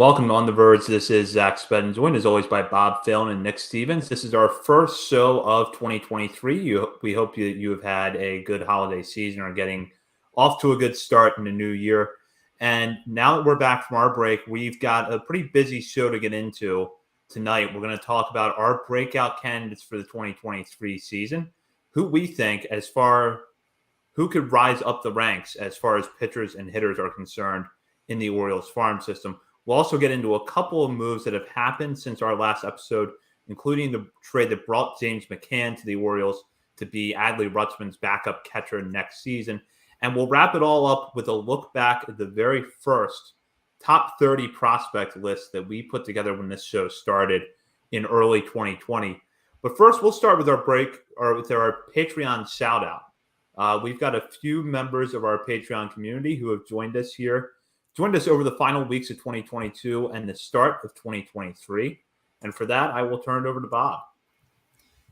Welcome on the Verge. This is Zach Spedden, joined as always by Bob Phelan and Nick Stevens. This is our first show of 2023. We hope you have had a good holiday season or getting off to a good start in the new year. And now that we're back from our break, we've got a pretty busy show to get into tonight. We're going to talk about our breakout candidates for the 2023 season, who we think who could rise up the ranks as far as pitchers and hitters are concerned in the Orioles farm system. We'll also get into a couple of moves that have happened since our last episode, including the trade that brought James McCann to the Orioles to be Adley Rutschman's backup catcher next season. And we'll wrap it all up with a look back at the very first top 30 prospect list that we put together when this show started in early 2020. But first, we'll start with our Patreon shout out. We've got a few members of our Patreon community who have joined us over the final weeks of 2022 and the start of 2023. And for that, I will turn it over to Bob.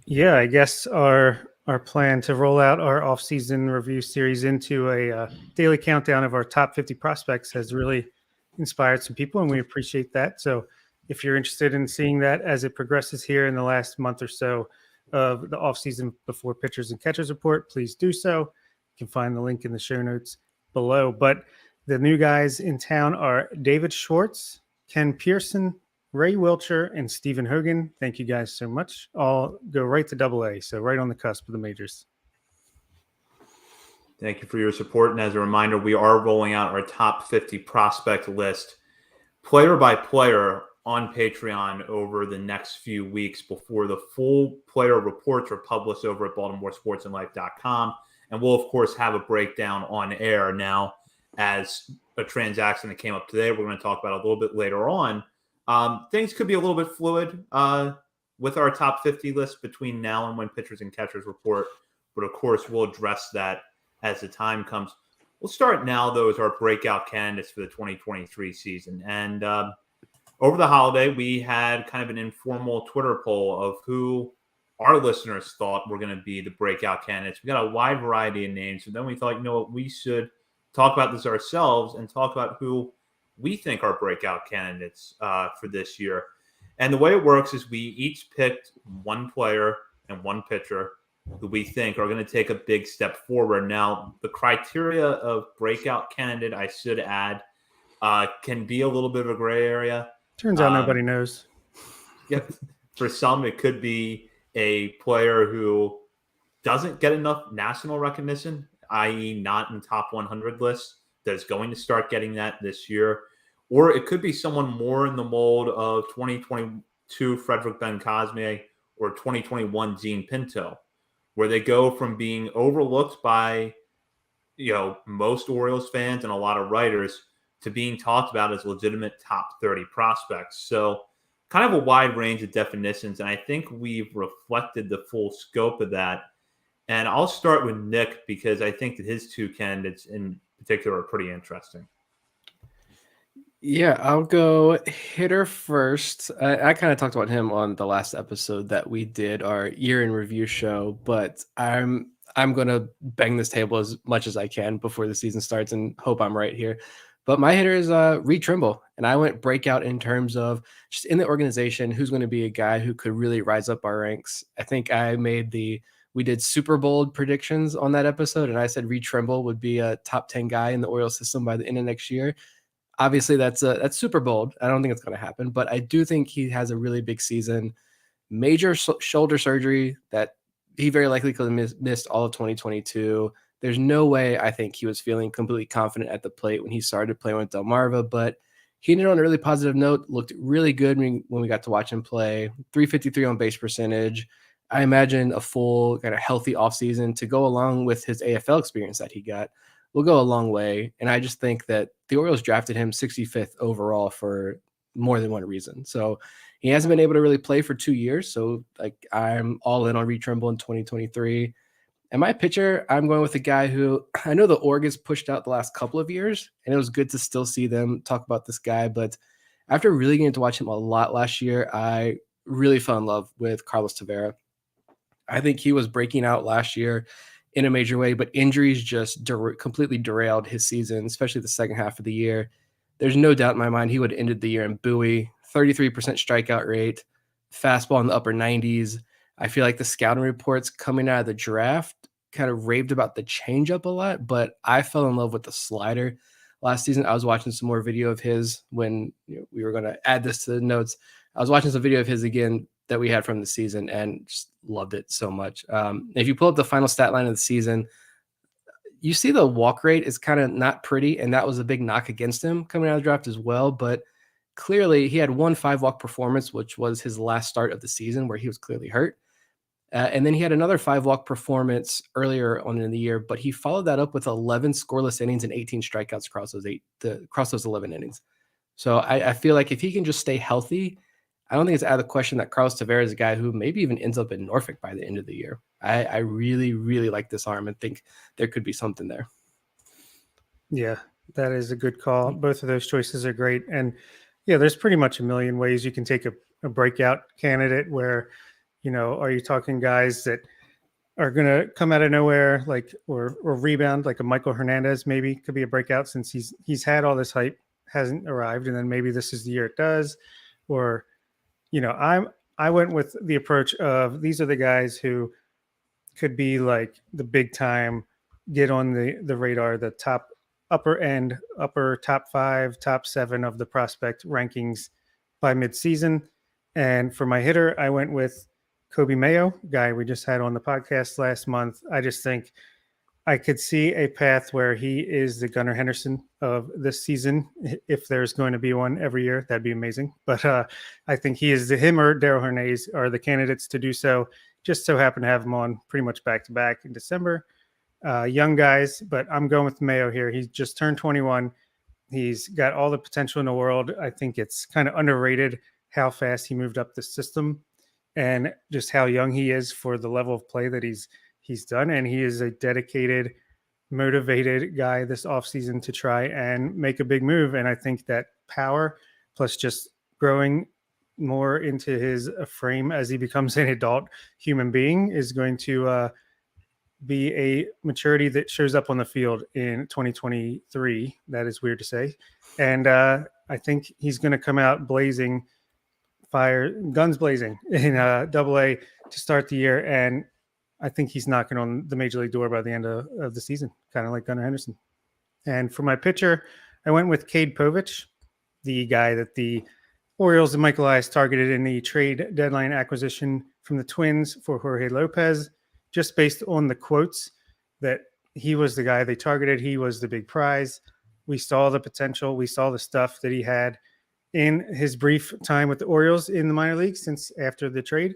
Yeah, I guess our plan to roll out our off-season review series into a daily countdown of our top 50 prospects has really inspired some people, and we appreciate that. So if you're interested in seeing that as it progresses here in the last month or so of the off-season before pitchers and catchers report, please do so. You can find the link in the show notes below. But the new guys in town are David Schwartz, Ken Pearson, Ray Wilcher, and Stephen Hogan. Thank you guys so much. All go right to AA, so right on the cusp of the majors. Thank you for your support. And as a reminder, we are rolling out our top 50 prospect list player by player on Patreon over the next few weeks before the full player reports are published over at BaltimoreSportsAndLife.com. And we'll, of course, have a breakdown on air now. As a transaction that came up today, we're going to talk about a little bit later on. Things could be a little bit fluid with our top 50 list between now and when pitchers and catchers report. But of course, we'll address that as the time comes. We'll start now, though, as our breakout candidates for the 2023 season. And over the holiday, we had kind of an informal Twitter poll of who our listeners thought were going to be the breakout candidates. We got a wide variety of names. And then we thought, you know what, we should talk about this ourselves and talk about who we think are breakout candidates for this year. And the way it works is we each picked one player and one pitcher who we think are going to take a big step forward. Now, the criteria of breakout candidate, I should add, can be a little bit of a gray area. Turns out nobody knows. Yep. For some, it could be a player who doesn't get enough national recognition, i.e. not in top 100 lists, that's going to start getting that this year. Or it could be someone more in the mold of 2022 Frederick Bencosme or 2021 Gene Pinto, where they go from being overlooked by, most Orioles fans and a lot of writers to being talked about as legitimate top 30 prospects. So kind of a wide range of definitions. And I think we've reflected the full scope of that. And I'll start with Nick because I think that his two candidates in particular are pretty interesting. Yeah, I'll go hitter first. I kind of talked about him on the last episode that we did, our year in review show, but I'm going to bang this table as much as I can before the season starts and hope I'm right here. But my hitter is Reed Trimble, and I went breakout in terms of just in the organization, who's going to be a guy who could really rise up our ranks. I think we did super bold predictions on that episode, and I said Reed Trimble would be a top 10 guy in the Orioles system by the end of next year. Obviously, that's super bold. I don't think it's going to happen, but I do think he has a really big season. Major shoulder surgery that he very likely could have missed all of 2022. There's no way I think he was feeling completely confident at the plate when he started playing with Delmarva, but he ended on a really positive note, looked really good when we got to watch him play. 353 on base percentage. I imagine a full kind of healthy offseason to go along with his AFL experience that he got will go a long way. And I just think that the Orioles drafted him 65th overall for more than one reason. So he hasn't been able to really play for 2 years. So I'm all in on Reed Trimble in 2023. And my pitcher, I'm going with a guy who I know the org has pushed out the last couple of years, and it was good to still see them talk about this guy. But after really getting to watch him a lot last year, I really fell in love with Carlos Tavera. I think he was breaking out last year in a major way, but injuries just completely derailed his season, especially the second half of the year. there's no doubt in my mind he would have ended the year in Bowie. 33% strikeout rate, fastball in the upper 90s. I feel like the scouting reports coming out of the draft kind of raved about the changeup a lot, but I fell in love with the slider last season. I was watching some more video of his when we were going to add this to the notes. I was watching some video of his again that we had from the season and just loved it so much. If you pull up the final stat line of the season, you see the walk rate is kind of not pretty, and that was a big knock against him coming out of the draft as well. But clearly, he had one 5-walk performance, which was his last start of the season, where he was clearly hurt. And then he had another 5-walk performance earlier on in the year, but he followed that up with 11 scoreless innings and 18 strikeouts across those 11 innings. So I feel like if he can just stay healthy, I don't think it's out of the question that Carlos Tavera is a guy who maybe even ends up in Norfolk by the end of the year. I really, really like this arm and think there could be something there. Yeah, that is a good call. Both of those choices are great. And yeah, there's pretty much a million ways you can take a breakout candidate where, are you talking guys that are going to come out of nowhere, like, or rebound, like a Michael Hernandez maybe could be a breakout since he's had all this hype, hasn't arrived. And then maybe this is the year it does. Or, I went with the approach of these are the guys who could be like the big time, get on the radar, the upper top 5, top 7 of the prospect rankings by midseason. And for my hitter, I went with Kobe Mayo, guy we just had on the podcast last month. I just think I could see a path where he is the Gunnar Henderson of this season. If there's going to be one every year, that'd be amazing. But I think him or Darryl Hernandez are the candidates to do so. Just so happen to have him on pretty much back to back in December. Young guys, but I'm going with Mayo here. He's just turned 21. He's got all the potential in the world. I think it's kind of underrated how fast he moved up the system and just how young he is for the level of play that he's done. And he is a dedicated, motivated guy this offseason to try and make a big move. And I think that power plus just growing more into his frame as he becomes an adult human being is going to be a maturity that shows up on the field in 2023. That is weird to say. And I think he's going to come out blazing, guns blazing in Double-A to start the year. And I think he's knocking on the major league door by the end of the season, kind of like Gunnar Henderson. And for my pitcher, I went with Cade Povich, the guy that the Orioles and Michael Elias targeted in the trade deadline acquisition from the Twins for Jorge Lopez, just based on the quotes that he was the guy they targeted. He was the big prize. We saw the potential. We saw the stuff that he had in his brief time with the Orioles in the minor leagues since after the trade.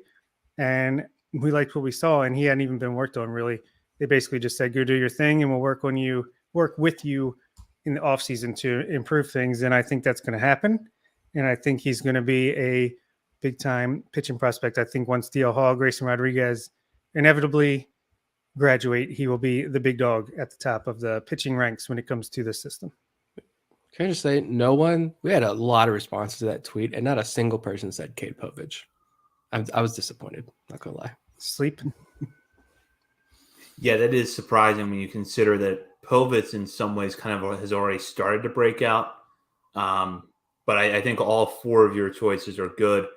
And we liked what we saw, and he hadn't even been worked on really. They basically just said, go do your thing, and we'll work with you in the offseason to improve things. And I think that's going to happen. And I think he's going to be a big-time pitching prospect. I think once DL Hall, Grayson Rodriguez inevitably graduate, he will be the big dog at the top of the pitching ranks when it comes to this system. Can I just say, we had a lot of responses to that tweet, and not a single person said Cade Povich. I was disappointed, not going to lie. Sleeping. Yeah, that is surprising when you consider that Povich in some ways kind of has already started to break out. But I think all 4 of your choices are good.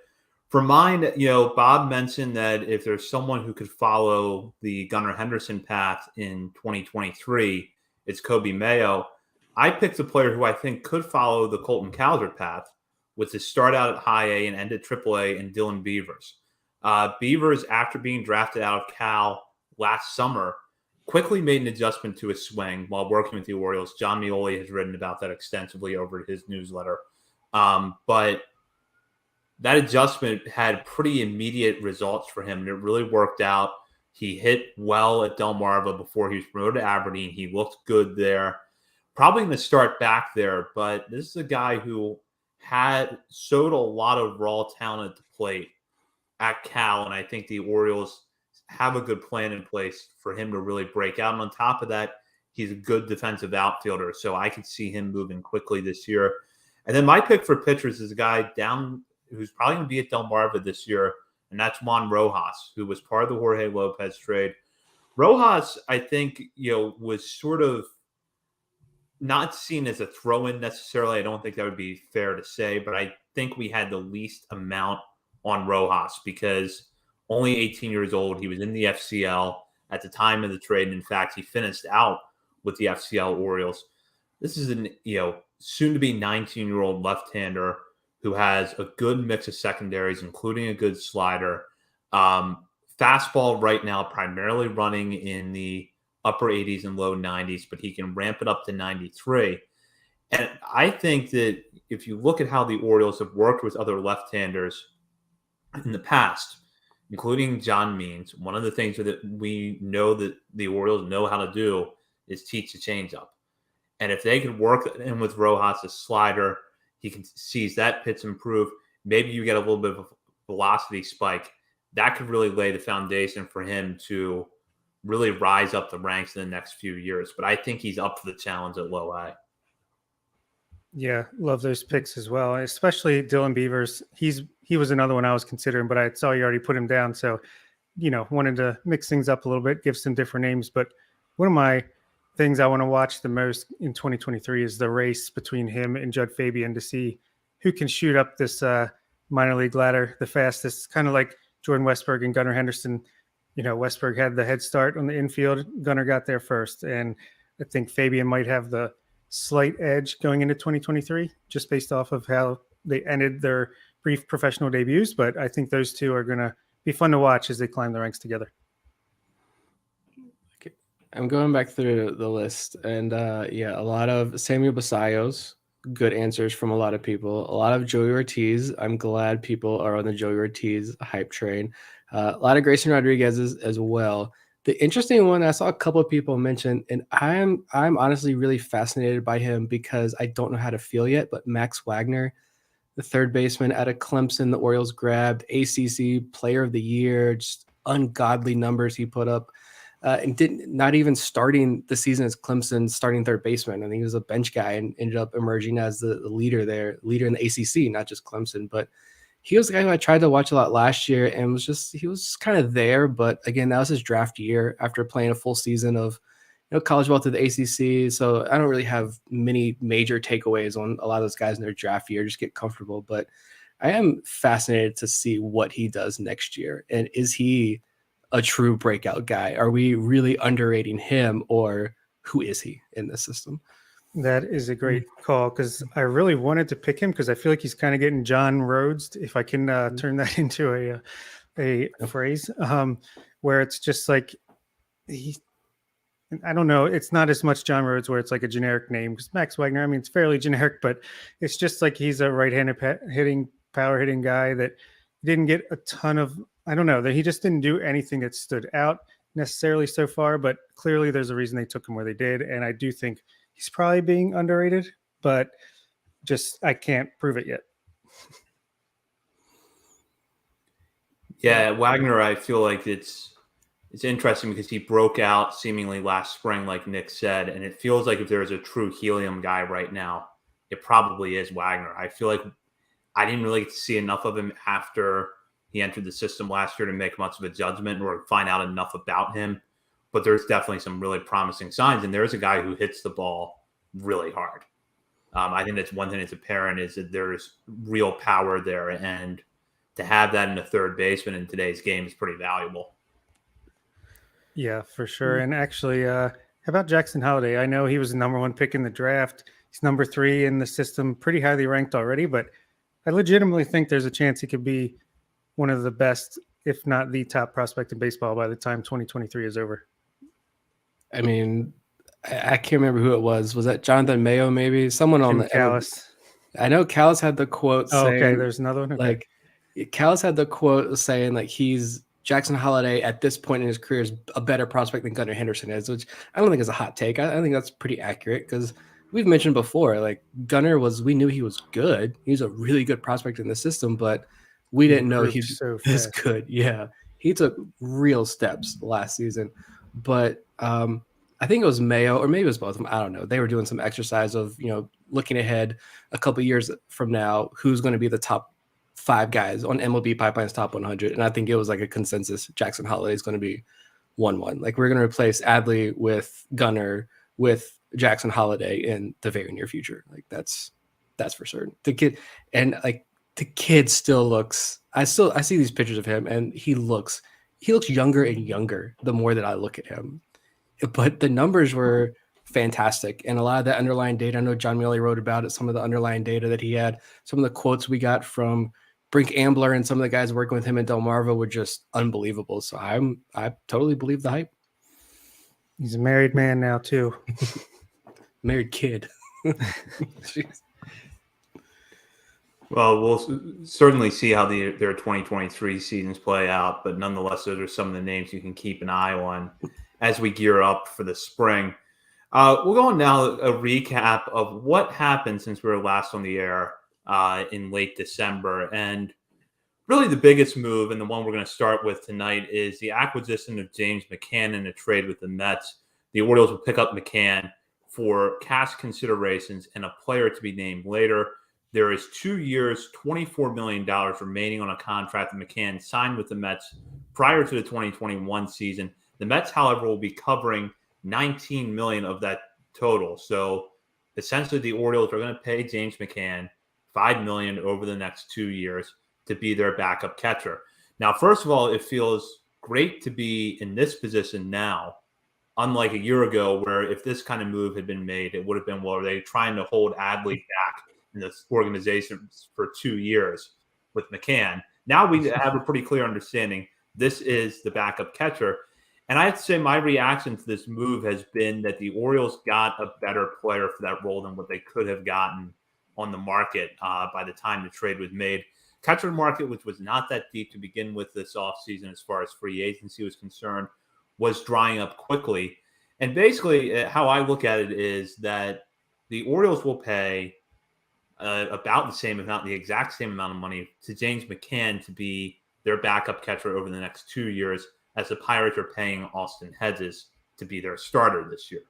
For mine, Bob mentioned that if there's someone who could follow the Gunnar Henderson path in 2023, it's Kobe Mayo. I picked a player who I think could follow the Colton Cowser path, which is start out at high A and end at triple A, and Dylan Beavers. Beavers, after being drafted out of Cal last summer, quickly made an adjustment to his swing while working with the Orioles. John Mioli has written about that extensively over his newsletter. But that adjustment had pretty immediate results for him, and it really worked out. He hit well at Delmarva before he was promoted to Aberdeen. He looked good there. Probably going to start back there, but this is a guy who showed a lot of raw talent at the plate at Cal, and I think the Orioles have a good plan in place for him to really break out. And on top of that, he's a good defensive outfielder, so I can see him moving quickly this year. And then my pick for pitchers is a guy who's probably going to be at Delmarva this year, and that's Juan Rojas, who was part of the Jorge Lopez trade. Rojas, I think, was sort of not seen as a throw-in necessarily. I don't think that would be fair to say, but I think we had the least amount on Rojas because only 18 years old. He was in the FCL at the time of the trade. And in fact, he finished out with the FCL Orioles. This is an soon to be 19-year-old left-hander who has a good mix of secondaries, including a good slider. Fastball right now primarily running in the upper 80s and low 90s, but he can ramp it up to 93. And I think that if you look at how the Orioles have worked with other left-handers in the past, including John Means, one of the things that we know that the Orioles know how to do is teach the changeup. And if they could work in with Rojas' slider, he can seize that pitch improve. Maybe you get a little bit of a velocity spike. That could really lay the foundation for him to really rise up the ranks in the next few years. But I think he's up for the challenge at low A. Yeah, love those picks as well, especially Dylan Beavers. He was another one I was considering, but I saw you already put him down. So, wanted to mix things up a little bit, give some different names. But one of my things I want to watch the most in 2023 is the race between him and Judd Fabian to see who can shoot up this minor league ladder the fastest, kind of like Jordan Westberg and Gunnar Henderson. Westberg had the head start on the infield. Gunnar got there first. And I think Fabian might have the slight edge going into 2023, just based off of how they ended their brief professional debuts. But I think those two are going to be fun to watch as they climb the ranks together. Okay. I'm going back through the list, and a lot of Samuel Basallos, good answers from a lot of people. A lot of Joey Ortiz. I'm glad people are on the Joey Ortiz hype train. A lot of Grayson Rodriguez as well. The interesting one, I saw a couple of people mention, and I'm honestly really fascinated by him because I don't know how to feel yet, but Max Wagner, the third baseman out of Clemson, the Orioles grabbed, ACC Player of the Year, just ungodly numbers he put up, and not even starting the season as Clemson's starting third baseman. I think he was a bench guy and ended up emerging as the leader in the ACC, not just Clemson, but he was the guy who I tried to watch a lot last year and he was kind of there. But again, that was his draft year after playing a full season of college ball through the ACC. So I don't really have many major takeaways on a lot of those guys in their draft year. Just get comfortable. But I am fascinated to see what he does next year. And is he a true breakout guy? Are we really underrating him, or who is he in this system? That is a great call because I really wanted to pick him because I feel like he's kind of getting John Rhodes, if I can turn that into a phrase, where it's just like I don't know. It's not as much John Rhodes where it's like a generic name because Max Wagner, I mean, it's fairly generic, but it's just like he's a right-handed power hitting guy that didn't get a ton of, I don't know, that he just didn't do anything that stood out necessarily so far, but clearly there's a reason they took him where they did. And I do think he's probably being underrated, but just I can't prove it yet. Yeah, Wagner, I feel like it's interesting because he broke out seemingly last spring, like Nick said, and it feels like if there is a true helium guy right now, it probably is Wagner. I feel like I didn't really get to see enough of him after he entered the system last year to make much of a judgment or find out enough about him. But there's definitely some really promising signs. And there's a guy who hits the ball really hard. I think that's one thing that's apparent is that there's real power there. And to have that in a third baseman in today's game is pretty valuable. Yeah, for sure. And actually, how about Jackson Holliday? I know he was the number one pick in the draft. He's number 3 in the system, pretty highly ranked already. But I legitimately think there's a chance he could be one of the best, if not the top prospect in baseball by the time 2023 is over. I mean, I can't remember who it was. Was that Jonathan Mayo? Maybe someone on the Callis. I know Callis had the quote. Saying, okay, there's another one. Okay. Like Callis had the quote saying like he's Jackson Holliday at this point in his career is a better prospect than Gunnar Henderson is, which I don't think is a hot take. I think that's pretty accurate because we've mentioned before, like Gunnar we knew he was good. He's a really good prospect in the system, but we didn't know he's so this good. Yeah, he took real steps last season, but I think it was Mayo, or maybe it was both of them. I don't know. They were doing some exercise of, looking ahead a couple of years from now, who's going to be the top 5 guys on MLB Pipeline's top 100. And I think it was like a consensus. Jackson Holliday is going to be 1-1. Like we're going to replace Adley with Gunnar with Jackson Holiday in the very near future. Like that's for certain. The kid still looks. I see these pictures of him, and he looks younger and younger the more that I look at him. But the numbers were fantastic, and a lot of that underlying data. I know John Mealy wrote about it. Some of the underlying data that he had, some of the quotes we got from Brink Ambler and some of the guys working with him in Delmarva were just unbelievable. So I totally believe the hype. He's a married man now too. Married kid. Well, we'll certainly see how their 2023 seasons play out, but nonetheless, those are some of the names you can keep an eye on as we gear up for the spring. We'll go on now a recap of what happened since we were last on the air in late December. And really the biggest move, and the one we're going to start with tonight, is the acquisition of James McCann in a trade with the Mets. The Orioles will pick up McCann for cash considerations and a player to be named later. There is 2 years, $24 million remaining on a contract that McCann signed with the Mets prior to the 2021 season. The Mets, however, will be covering $19 million of that total. So essentially the Orioles are going to pay James McCann $5 million over the next 2 years to be their backup catcher. Now, first of all, it feels great to be in this position now, unlike a year ago where if this kind of move had been made, it would have been, well, are they trying to hold Adley back in this organization for 2 years with McCann? Now we have a pretty clear understanding this is the backup catcher. And I have to say my reaction to this move has been that the Orioles got a better player for that role than what they could have gotten on the market by the time the trade was made. Catcher market, which was not that deep to begin with this offseason as far as free agency was concerned, was drying up quickly. And basically how I look at it is that the Orioles will pay about the same amount, the exact same amount of money to James McCann to be their backup catcher over the next 2 years, as the Pirates are paying Austin Hedges to be their starter this year.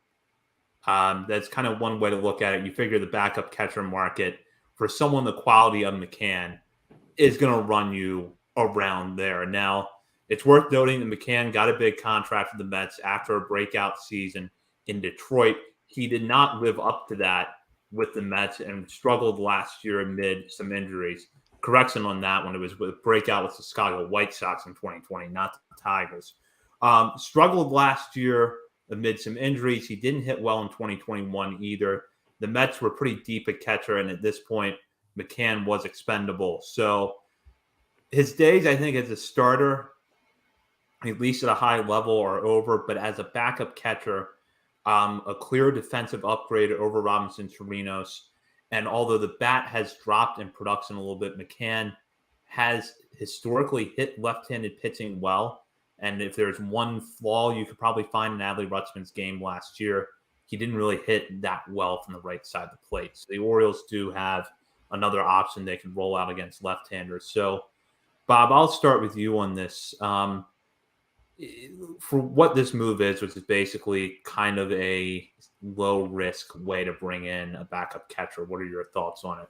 That's kind of one way to look at it. You figure the backup catcher market for someone the quality of McCann is going to run you around there. Now, it's worth noting that McCann got a big contract with the Mets after a breakout season in Detroit. He did not live up to that with the Mets and struggled last year amid some injuries. Correction on that one. It was with breakout with the Chicago White Sox in 2020, not the Tigers. Struggled last year amid some injuries. He didn't hit well in 2021 either. The Mets were pretty deep at catcher, and at this point, McCann was expendable. So his days, I think, as a starter, at least at a high level, are over. But as a backup catcher, a clear defensive upgrade over Robinson Chirinos. And although the bat has dropped in production a little bit, McCann has historically hit left-handed pitching well. And if there's one flaw you could probably find in Adley Rutschman's game last year, he didn't really hit that well from the right side of the plate. So the Orioles do have another option they can roll out against left-handers. So, Bob, I'll start with you on this. For what this move is, which is basically kind of a low-risk way to bring in a backup catcher, what are your thoughts on it?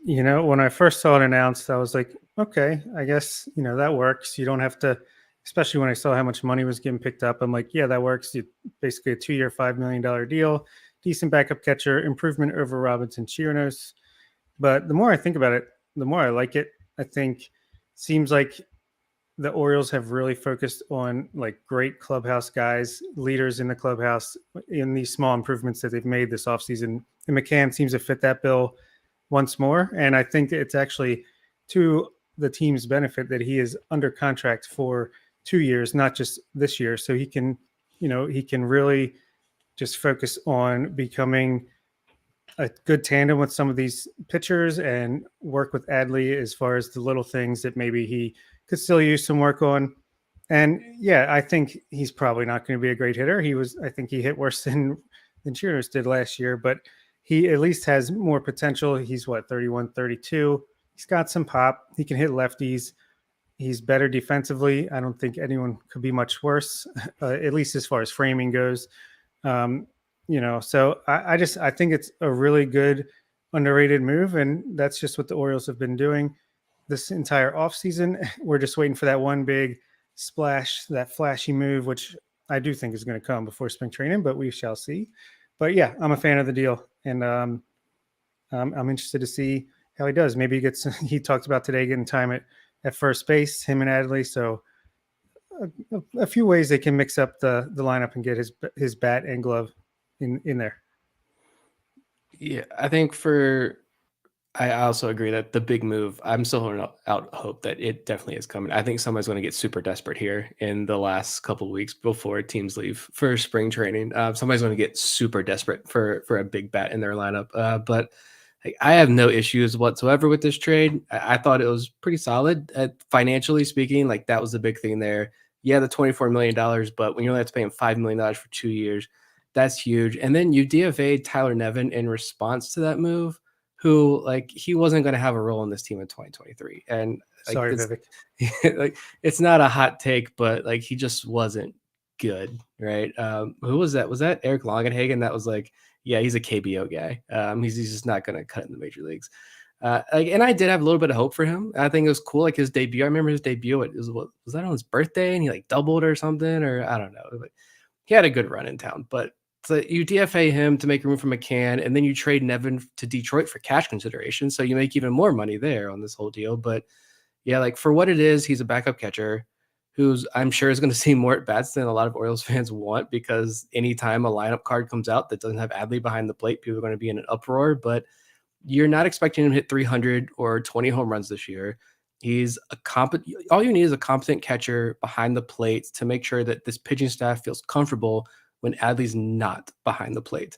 You know, when I first saw it announced, I was like, okay, I guess, that works. You don't have to, especially when I saw how much money was getting picked up. I'm like, yeah, that works. Basically a 2-year, $5 million deal, decent backup catcher, improvement over Robinson Chirinos. But the more I think about it, the more I like it. I think seems like the Orioles have really focused on like great clubhouse guys, leaders in the clubhouse in these small improvements that they've made this offseason. And McCann seems to fit that bill once more. And I think it's actually to the team's benefit that he is under contract for 2 years, not just this year. So he can really just focus on becoming a good tandem with some of these pitchers and work with Adley as far as the little things that maybe he could still use some work on. And yeah, I think he's probably not going to be a great hitter. I think he hit worse than Chirinos did last year, but he at least has more potential. He's 31, 32. He's got some pop. He can hit lefties. He's better defensively. I don't think anyone could be much worse, at least as far as framing goes. So I think it's a really good underrated move. And that's just what the Orioles have been doing this entire offseason. We're just waiting for that one big splash, that flashy move, which I do think is going to come before spring training, but we shall see. but yeah, I'm a fan of the deal, and I'm interested to see how he does. Maybe he gets. He talked about today getting time at first base, him and Adley. So a few ways they can mix up the lineup and get his bat and glove in there. Yeah, I think I also agree that the big move, I'm still holding out hope that it definitely is coming. I think somebody's going to get super desperate here in the last couple of weeks before teams leave for spring training. Somebody's going to get super desperate for a big bat in their lineup. But like, I have no issues whatsoever with this trade. I thought it was pretty solid financially speaking. Like, that was the big thing there. Yeah, the $24 million, but when you only have to pay him $5 million for 2 years, that's huge. And then you DFA'd Tyler Nevin in response to that move, who, like, he wasn't going to have a role in this team in 2023. And like, Sorry, Vivek. like, it's not a hot take, but like, he just wasn't good, right? Who was that? Was that Eric Longenhagen? That was like, yeah, he's a KBO guy. He's just not going to cut in the major leagues. And I did have a little bit of hope for him. I think it was cool, like his debut. I remember his debut. Was that on his birthday, and he like doubled or something, or I don't know. Like, he had a good run in town, but so you DFA him to make room for McCann, and then you trade Nevin to Detroit for cash consideration. So you make even more money there on this whole deal. But yeah, like, for what it is, he's a backup catcher who's, I'm sure, is going to see more at bats than a lot of Orioles fans want, because anytime a lineup card comes out that doesn't have Adley behind the plate, people are going to be in an uproar. But you're not expecting him to hit 300 or 20 home runs this year. He's a competent. All you need is a competent catcher behind the plate to make sure that this pitching staff feels comfortable when Adley's not behind the plate.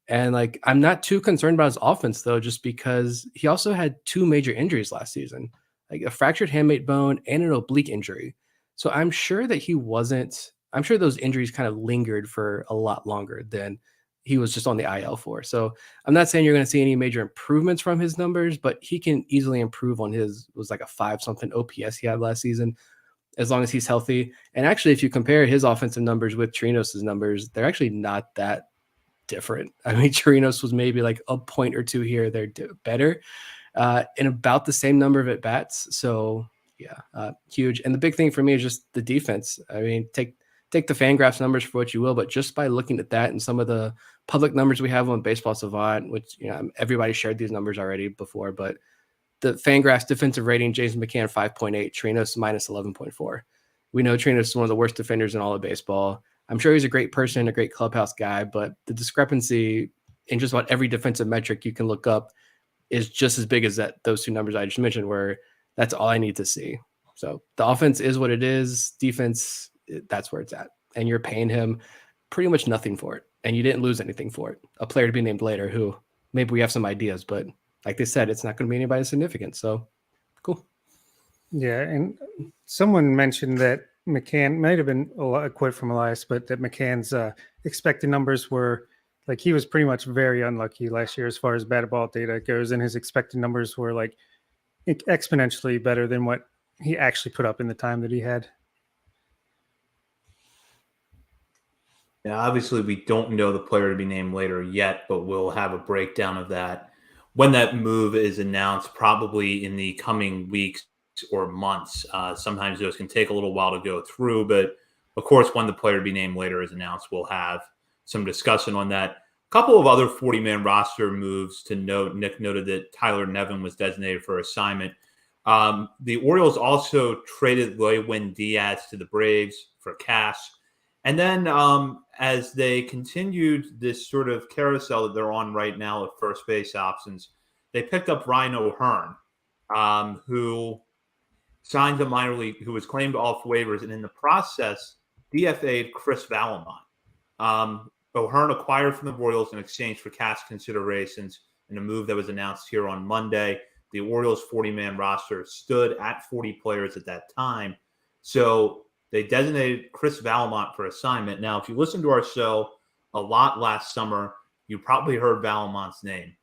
And like, I'm not too concerned about his offense though, just because he also had 2 major injuries last season, like a fractured hamate bone and an oblique injury. So I'm sure those injuries kind of lingered for a lot longer than he was just on the IL for. So I'm not saying you're going to see any major improvements from his numbers, but he can easily improve on was like a 5-something OPS he had last season, as long as he's healthy. And actually, if you compare his offensive numbers with Chirinos' numbers, they're actually not that different. I mean, Chirinos was maybe like a point or two here. They're better in about the same number of at-bats. So yeah, huge. And the big thing for me is just the defense. I mean, take the Fangraphs numbers for what you will, but just by looking at that and some of the public numbers we have on Baseball Savant, which, everybody shared these numbers already before, but the Fangraphs defensive rating, James McCann 5.8, Chirinos minus 11.4. We know Chirinos is one of the worst defenders in all of baseball. I'm sure he's a great person, a great clubhouse guy, but the discrepancy in just about every defensive metric you can look up is just as big as those 2 numbers I just mentioned, where that's all I need to see. So the offense is what it is. Defense, that's where it's at. And you're paying him pretty much nothing for it. And you didn't lose anything for it. A player to be named later who maybe we have some ideas, but like they said, it's not going to be anybody significant. So cool. Yeah. And someone mentioned that McCann, might have been a quote from Elias, but that McCann's expected numbers were like, he was pretty much very unlucky last year as far as batted ball data goes. And his expected numbers were like exponentially better than what he actually put up in the time that he had. Yeah, obviously we don't know the player to be named later yet, but we'll have a breakdown of that when that move is announced, probably in the coming weeks or months. Sometimes those can take a little while to go through, but of course, when the player to be named later is announced, we'll have some discussion on that. A couple of other 40-man roster moves to note. Nick noted that Tyler Nevin was designated for assignment. The Orioles also traded Lewin Diaz to the Braves for cash. And then as they continued this sort of carousel that they're on right now of first base options, they picked up Ryan O'Hearn, who signed a minor league, who was claimed off waivers, and in the process, DFA'd Chris Vallimont. O'Hearn acquired from the Royals in exchange for cash considerations in a move that was announced here on Monday. The Orioles' 40-man roster stood at 40 players at that time. So they designated Chris Vallimont for assignment. Now, if you listened to our show a lot last summer, you probably heard Vallimont's name.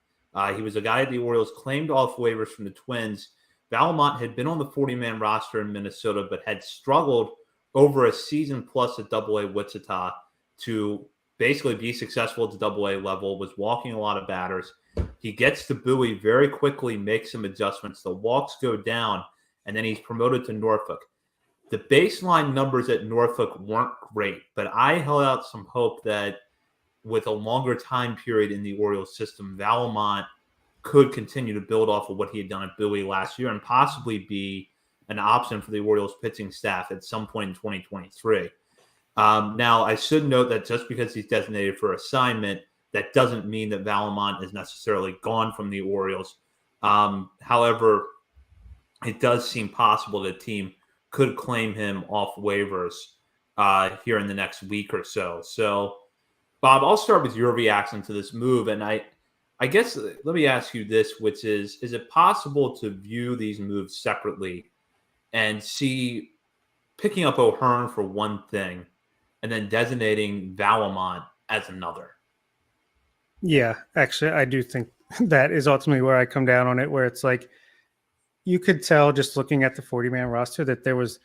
He was a guy the Orioles claimed off waivers from the Twins. Vallimont had been on the 40-man roster in Minnesota, but had struggled over a season plus at AA Wichita to basically be successful at the AA level, was walking a lot of batters. He gets to Bowie very quickly, makes some adjustments. The walks go down, and then he's promoted to Norfolk. The baseline numbers at Norfolk weren't great, but I held out some hope that with a longer time period in the Orioles system, Vallemont could continue to build off of what he had done at Bowie last year and possibly be an option for the Orioles pitching staff at some point in 2023. Now, I should note that just because he's designated for assignment, that doesn't mean that Vallemont is necessarily gone from the Orioles. However, it does seem possible that the team could claim him off waivers here in the next week or so. So, Bob, I'll start with your reaction to this move. And I guess let me ask you this, which is it possible to view these moves separately and see picking up O'Hearn for one thing and then designating Vallemont as another? Yeah, actually, I do think that is ultimately where I come down on it, where it's like you could tell just looking at the 40-man roster that there was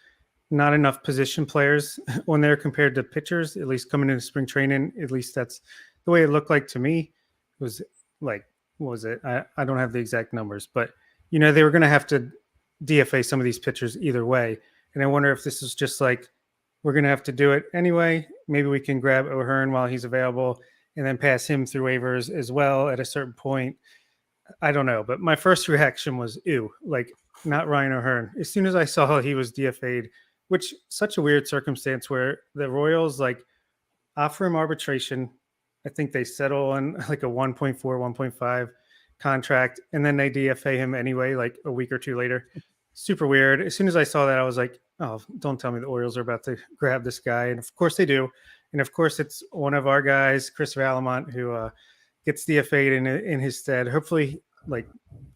not enough position players on there compared to pitchers, at least coming into spring training. At least that's the way it looked like to me. It was like, what was it? I don't have the exact numbers, but, you know, they were going to have to DFA some of these pitchers either way. And I wonder if this is just like, we're going to have to do it anyway. Maybe we can grab O'Hearn while he's available and then pass him through waivers as well at a certain point. I don't know, but my first reaction was, ew, like not Ryan O'Hearn. As soon as I saw he was DFA'd, which such a weird circumstance where the Royals like offer him arbitration. I think they settle on like a 1.4, 1.5 contract, and then they DFA him anyway, like a week or two later. Super weird. As soon as I saw that, I was like, oh, don't tell me the Orioles are about to grab this guy. And of course they do. And of course it's one of our guys, Chris Vallemont, who gets DFA'd in his stead. Hopefully, like,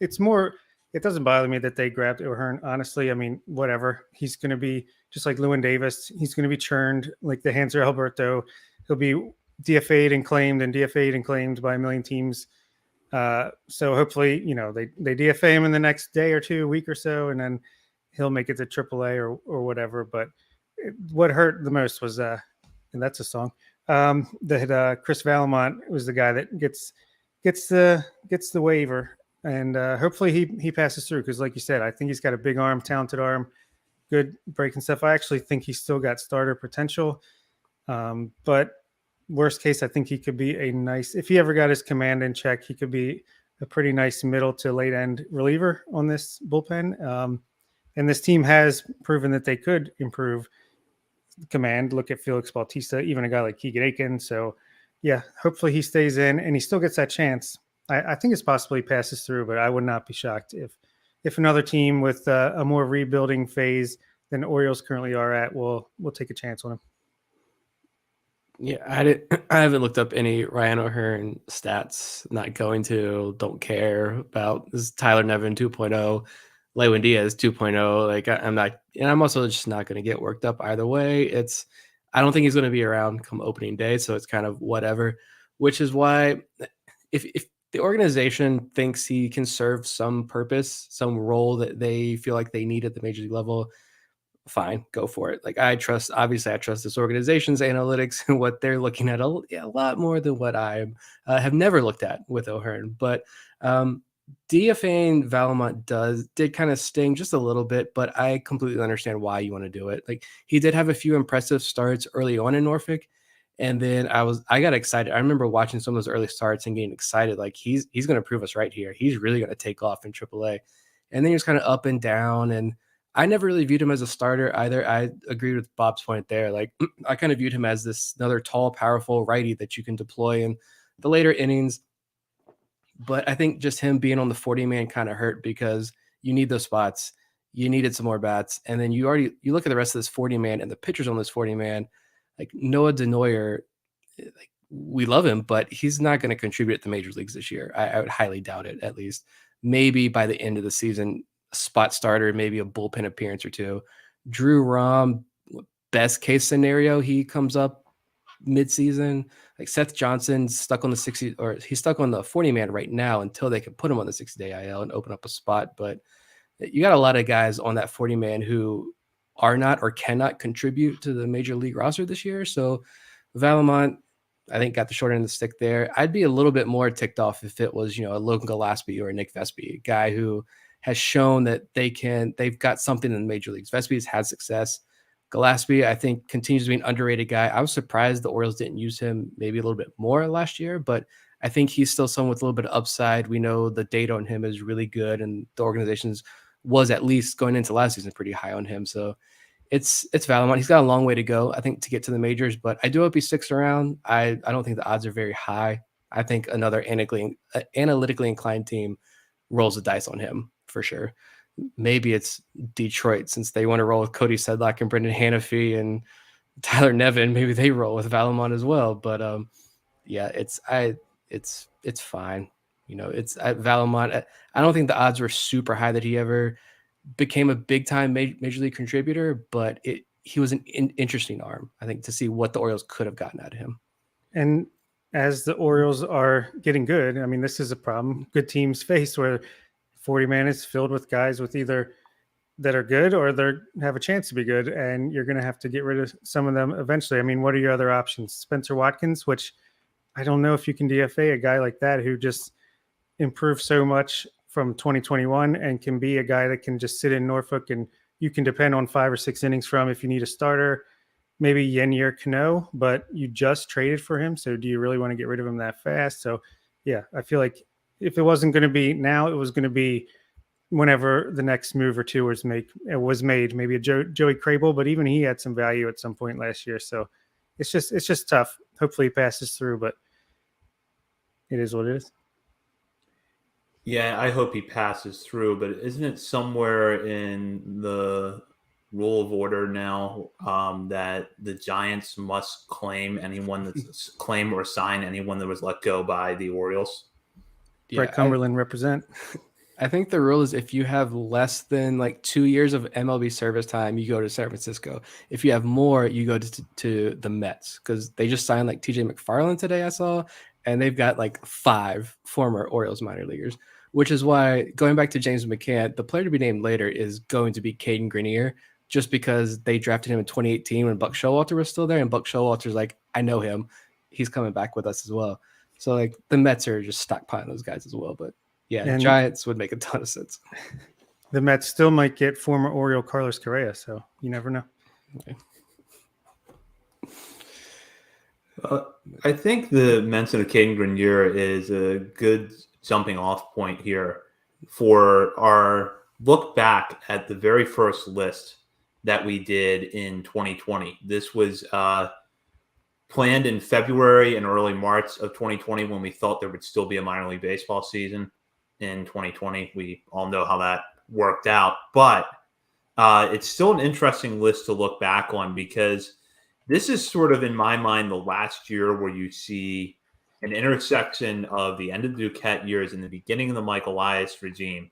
it's more, it doesn't bother me that they grabbed O'Hearn. Honestly, I mean, whatever. He's going to be just like Lewin Davis. He's going to be churned like the Hanser Alberto. He'll be DFA'd and claimed by a million teams. So hopefully, you know, they DFA him in the next day or two, week or so, and then he'll make it to AAA or whatever. But what hurt the most was, and that's a song, that Chris Vallemont was the guy that gets the waiver, and hopefully he passes through, because like you said, I think he's got a big arm, talented arm, good breaking stuff. I actually think he's still got starter potential, but worst case, I think he could be a nice, if he ever got his command in check, he could be a pretty nice middle to late end reliever on this bullpen. And this team has proven that they could improve command. Look at Felix Bautista, even a guy like Keegan Aiken. So yeah, hopefully he stays in and he still gets that chance. I think it's possibly passes through, but I would not be shocked if another team with a more rebuilding phase than Orioles currently are at will take a chance on him. Yeah, I haven't looked up any Ryan O'Hearn stats. Not going to. Don't care about this. Tyler Nevin 2.0, Lewin Diaz 2.0. Like I'm not, and I'm also just not going to get worked up either way. I don't think he's going to be around come opening day, so it's kind of whatever. Which is why, if the organization thinks he can serve some purpose, some role that they feel like they need at the major league level, fine, go for it. Like I trust this organization's analytics and what they're looking at a lot more than what I have never looked at with O'Hearn. But DFAing Vallemont did kind of sting just a little bit, but I completely understand why you want to do it. Like he did have a few impressive starts early on in Norfolk. And then I got excited. I remember watching some of those early starts and getting excited. Like he's going to prove us right here. He's really going to take off in AAA. And then he was kind of up and down, and I never really viewed him as a starter either. I agreed with Bob's point there. Like I kind of viewed him as this another tall, powerful righty that you can deploy in the later innings. But I think just him being on the 40-man kind of hurt, because you need those spots. You needed some more bats. And then you look at the rest of this 40-man and the pitchers on this 40-man, like Noah Denoyer, like we love him, but he's not going to contribute at the major leagues this year. I would highly doubt it, at least. Maybe by the end of the season, spot starter, maybe a bullpen appearance or two. Drew Rom, best case scenario, he comes up midseason. Like Seth Johnson's stuck on the 60, or he's stuck on the 40-man right now until they can put him on the 60-day IL and open up a spot. But you got a lot of guys on that 40-man who are not or cannot contribute to the major league roster this year. So Vallemont, I think, got the short end of the stick there. I'd be a little bit more ticked off if it was, a Logan Gillespie or a Nick Vespi, a guy who has shown that they've got something in the major leagues. Vespi's had success Gillespie, I think, continues to be an underrated guy. I was surprised the Orioles didn't use him maybe a little bit more last year, but I think he's still someone with a little bit of upside. We know the data on him is really good, and the organization's was at least going into last season pretty high on him. So it's Valamont. He's got a long way to go, I think, to get to the majors, but I do hope he sticks around. I don't think the odds are very high. I think another analytically inclined team rolls the dice on him for sure. Maybe it's Detroit, since they want to roll with Cody Sedlock and Brendan Hanafy and Tyler Nevin. Maybe they roll with Valamont as well. But yeah, it's fine. It's Valamont. I don't think the odds were super high that he ever became a big time major league contributor, but he was an interesting arm, I think, to see what the Orioles could have gotten out of him. And as the Orioles are getting good, I mean, this is a problem good teams face, where 40-man is filled with guys with either that are good or they have a chance to be good, and you're going to have to get rid of some of them eventually. I mean, what are your other options? Spencer Watkins, which I don't know if you can DFA a guy like that who just improved so much from 2021 and can be a guy that can just sit in Norfolk and you can depend on 5 or 6 innings from if you need a starter. Maybe Yennier Cano, but you just traded for him. So do you really want to get rid of him that fast? So yeah, I feel like if it wasn't going to be now, it was going to be whenever the next move or two was made, maybe a Joey Crable, but even he had some value at some point last year. So it's just tough. Hopefully he passes through, but it is what it is. Yeah, I hope he passes through, but isn't it somewhere in the rule of order now that the Giants must claim or sign anyone that was let go by the Orioles? Yeah, Brett Cumberland represent. I think the rule is if you have less than 2 years of MLB service time, you go to San Francisco. If you have more, you go to the Mets, because they just signed TJ McFarland today, I saw, and they've got 5 former Orioles minor leaguers, which is why, going back to James McCann, the player to be named later is going to be Caden Grenier, just because they drafted him in 2018 when Buck Showalter was still there, and Buck Showalter's I know him. He's coming back with us as well. So the Mets are just stockpiling those guys as well, but yeah, and Giants would make a ton of sense. The Mets still might get former Oriole Carlos Correa, so you never know. Okay. I think the mention of Caden Grenier is a good jumping off point here for our look back at the very first list that we did in 2020. This was planned in February and early March of 2020, when we thought there would still be a minor league baseball season in 2020. We all know how that worked out, but it's still an interesting list to look back on, because this is sort of, in my mind, the last year where you see an intersection of the end of the Duquette years and the beginning of the Mike Elias regime,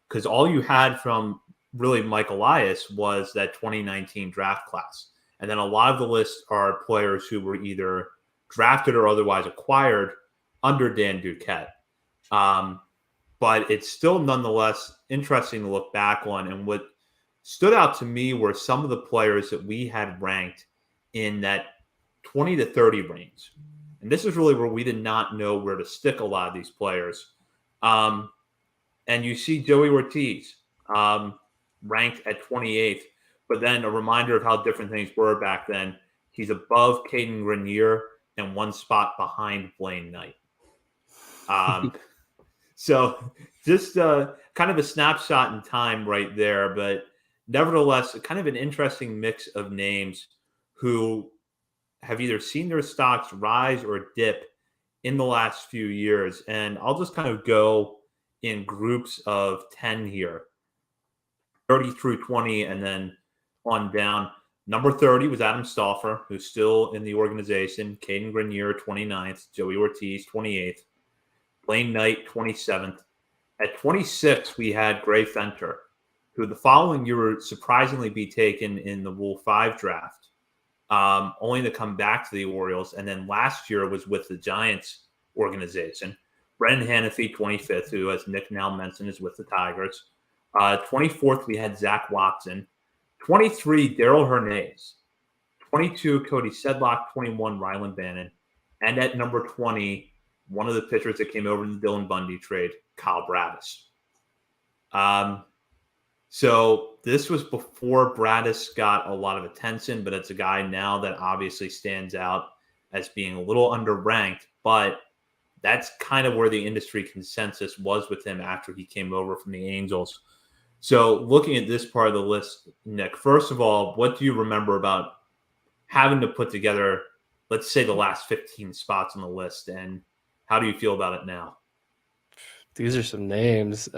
because all you had from really Mike Elias was that 2019 draft class. And then a lot of the lists are players who were either drafted or otherwise acquired under Dan Duquette. But it's still nonetheless interesting to look back on. And what stood out to me were some of the players that we had ranked in that 20 to 30 range. And this is really where we did not know where to stick a lot of these players. And you see Joey Ortiz ranked at 28th, but then a reminder of how different things were back then. He's above Caden Grenier and 1 spot behind Blaine Knight. So just kind of a snapshot in time right there, but nevertheless, kind of an interesting mix of names who have either seen their stocks rise or dip in the last few years. And I'll just kind of go in groups of 10 here, 30 through 20, and then on down. Number 30 was Adam Stauffer, who's still in the organization. Caden Grenier, 29th. Joey Ortiz, 28th. Blaine Knight, 27th. At 26, we had Gray Fenter, who the following year would surprisingly be taken in the Rule 5 draft, only to come back to the Orioles. And then last year was with the Giants organization. Brendan Hanafy, 25th, who, as Nick now mentioned, is with the Tigers. 24th, we had Zach Watson. 23, Daryl Hernandez. 22, Cody Sedlock. 21, Ryland Bannon. And at number 20, one of the pitchers that came over in the Dylan Bundy trade, Kyle Bravis. So this was before Bradis got a lot of attention, but it's a guy now that obviously stands out as being a little underranked. But that's kind of where the industry consensus was with him after he came over from the Angels. So looking at this part of the list, Nick, first of all, what do you remember about having to put together, let's say, the last 15 spots on the list, and how do you feel about it now? These are some names.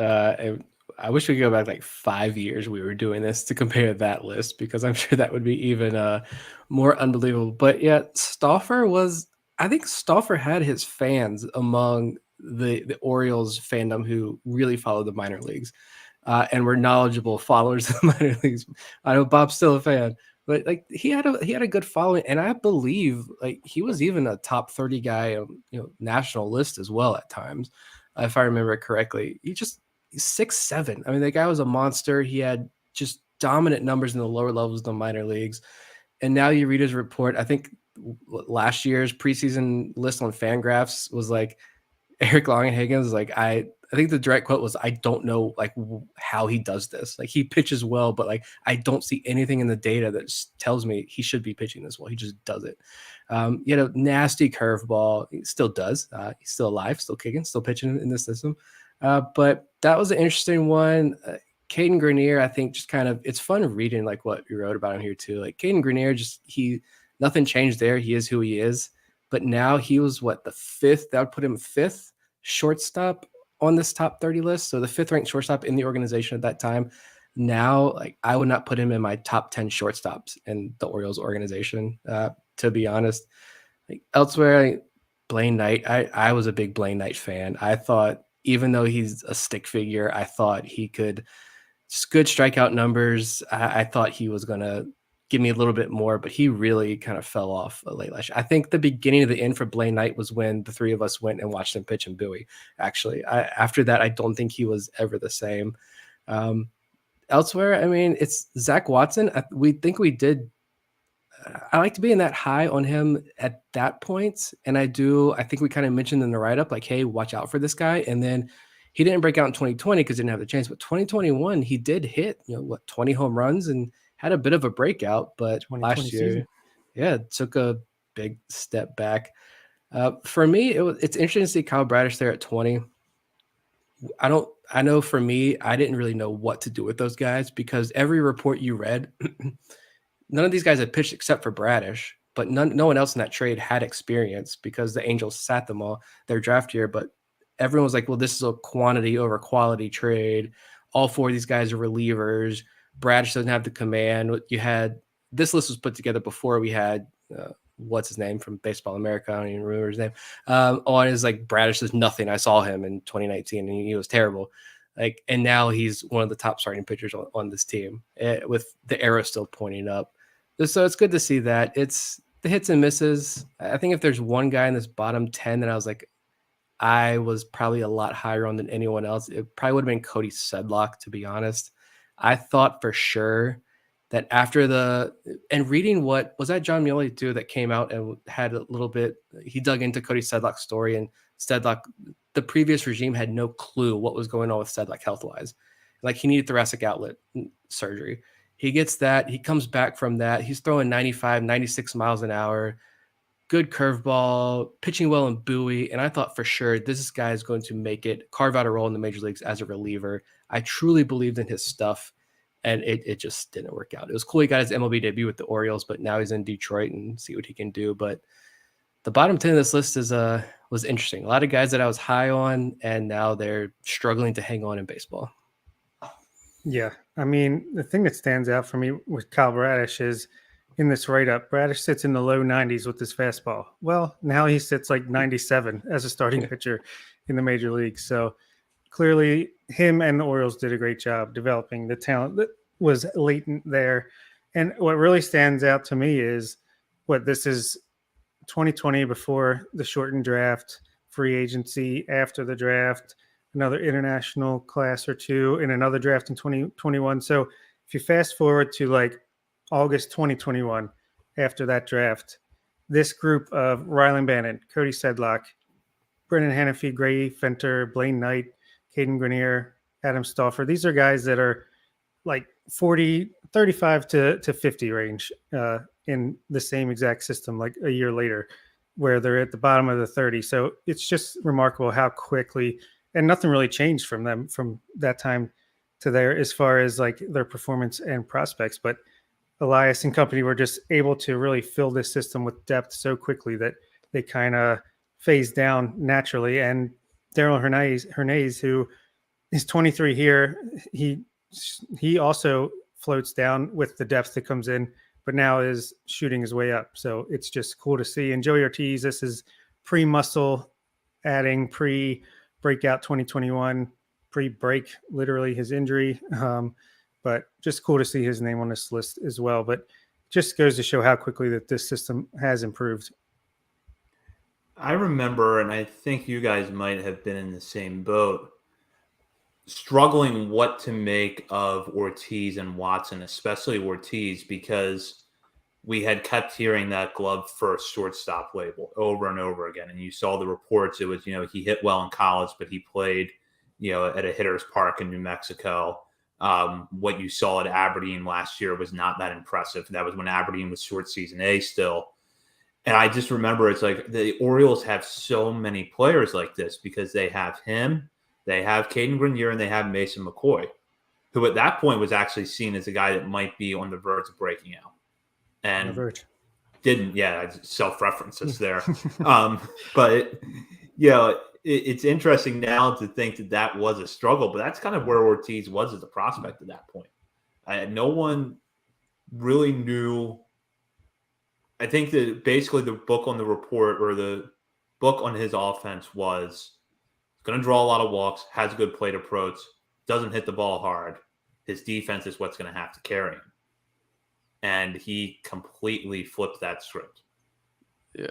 I wish we could go back like 5 years. We were doing this to compare that list because I'm sure that would be even more unbelievable. But yeah, I think Stauffer had his fans among the Orioles fandom who really followed the minor leagues and were knowledgeable followers of the minor leagues. I know Bob's still a fan, but like he had a good following, and I believe like he was even a top 30 guy, national list as well at times, if I remember it correctly. He's 6'7". I mean, the guy was a monster. He had just dominant numbers in the lower levels of the minor leagues. And now you read his report. I think last year's preseason list on Fangraphs was like Eric Longenhagen's like, I think the direct quote was, "I don't know like how he does this. Like he pitches well, but like I don't see anything in the data that tells me he should be pitching this well. He just does it." Nasty curveball. He still does. He's still alive, still kicking, still pitching in the system. But that was an interesting one. Caden Grenier, I think, just kind of, it's fun reading like what you wrote about him here too. Like Caden Grenier, nothing changed there. He is who he is. But now he was the fifth? That would put him fifth shortstop on this top 30 list. So the fifth ranked shortstop in the organization at that time. Now, like I would not put him in my top 10 shortstops in the Orioles organization, to be honest. Like elsewhere, Blaine Knight, I was a big Blaine Knight fan. I thought, even though he's a stick figure, I thought he could just good strikeout numbers. I thought he was going to give me a little bit more, but he really kind of fell off late last year. I think the beginning of the end for Blaine Knight was when the three of us went and watched him pitch in Bowie. Actually, after that, I don't think he was ever the same. Elsewhere, I mean, it's Zach Watson. We think we did. I like to be in that high on him at that point. And I think we kind of mentioned in the write-up, like, hey, watch out for this guy. And then he didn't break out in 2020 because he didn't have the chance. But 2021, he did hit, 20 home runs and had a bit of a breakout. But last year, took a big step back. For me, it's interesting to see Kyle Bradish there at 20. I know for me, I didn't really know what to do with those guys because every report you read, none of these guys had pitched except for Bradish, but no one else in that trade had experience because the Angels sat them all their draft year. But everyone was like, well, this is a quantity over quality trade. All four of these guys are relievers. Bradish doesn't have the command. This list was put together before we had what's his name from Baseball America. I don't even remember his name. On is like Bradish does nothing. I saw him in 2019 and he was terrible. And now he's one of the top starting pitchers on this team with the arrow still pointing up. So it's good to see that. It's the hits and misses. I think if there's one guy in this bottom 10 that I was probably a lot higher on than anyone else, it probably would have been Cody Sedlock, to be honest. I thought for sure that and reading what was that John Muley too that came out and had a little bit, he dug into Cody Sedlock's story, and Sedlock, the previous regime had no clue what was going on with Sedlock health-wise. Like he needed thoracic outlet surgery. He gets that. He comes back from that. He's throwing 95, 96 miles an hour, good curveball, pitching well in Bowie. And I thought for sure this guy is going to carve out a role in the major leagues as a reliever. I truly believed in his stuff, and it just didn't work out. It was cool. He got his MLB debut with the Orioles, but now he's in Detroit and see what he can do. But the bottom 10 of this list was interesting. A lot of guys that I was high on, and now they're struggling to hang on in baseball. Yeah. I mean, the thing that stands out for me with Kyle Bradish is in this write-up, Bradish sits in the low 90s with his fastball. Well, now he sits like 97 as a starting pitcher in the major leagues. So clearly him and the Orioles did a great job developing the talent that was latent there. And what really stands out to me is this is 2020 before the shortened draft, free agency after the draft, another international class or two, and another draft in 2021. So if you fast forward to like August 2021, after that draft, this group of Rylan Bannon, Cody Sedlock, Brendan Hannafy, Gray Fenter, Blaine Knight, Caden Grenier, Adam Stauffer, these are guys that are like 35 to 50 range in the same exact system like a year later, where they're at the bottom of the 30. So it's just remarkable how quickly, and nothing really changed from them from that time to there as far as like their performance and prospects. But Elias and company were just able to really fill this system with depth so quickly that they kind of phased down naturally. And Daryl Hernandez, who is 23 here, he also floats down with the depth that comes in, but now is shooting his way up. So it's just cool to see. And Joey Ortiz, this is pre-muscle adding, pre-breakout 2021, pre-break literally his injury. But just cool to see his name on this list as well. But just goes to show how quickly that this system has improved. I remember, and I think you guys might have been in the same boat, struggling what to make of Ortiz and Watson, especially Ortiz, because we had kept hearing that glove first shortstop label over and over again. And you saw the reports. It was, he hit well in college, but he played, at a hitter's park in New Mexico. What you saw at Aberdeen last year was not that impressive. That was when Aberdeen was short season A still. And I just remember it's like the Orioles have so many players like this because they have him, they have Caden Grenier, and they have Mason McCoy, who at that point was actually seen as a guy that might be on the verge of breaking out. And didn't, self-references there. But, it's interesting now to think that was a struggle, but that's kind of where Ortiz was as a prospect at that point. No one really knew. I think that basically the book on the report or the book on his offense was going to draw a lot of walks, has a good plate approach, doesn't hit the ball hard. His defense is what's going to have to carry him. And he completely flipped that script. Yeah,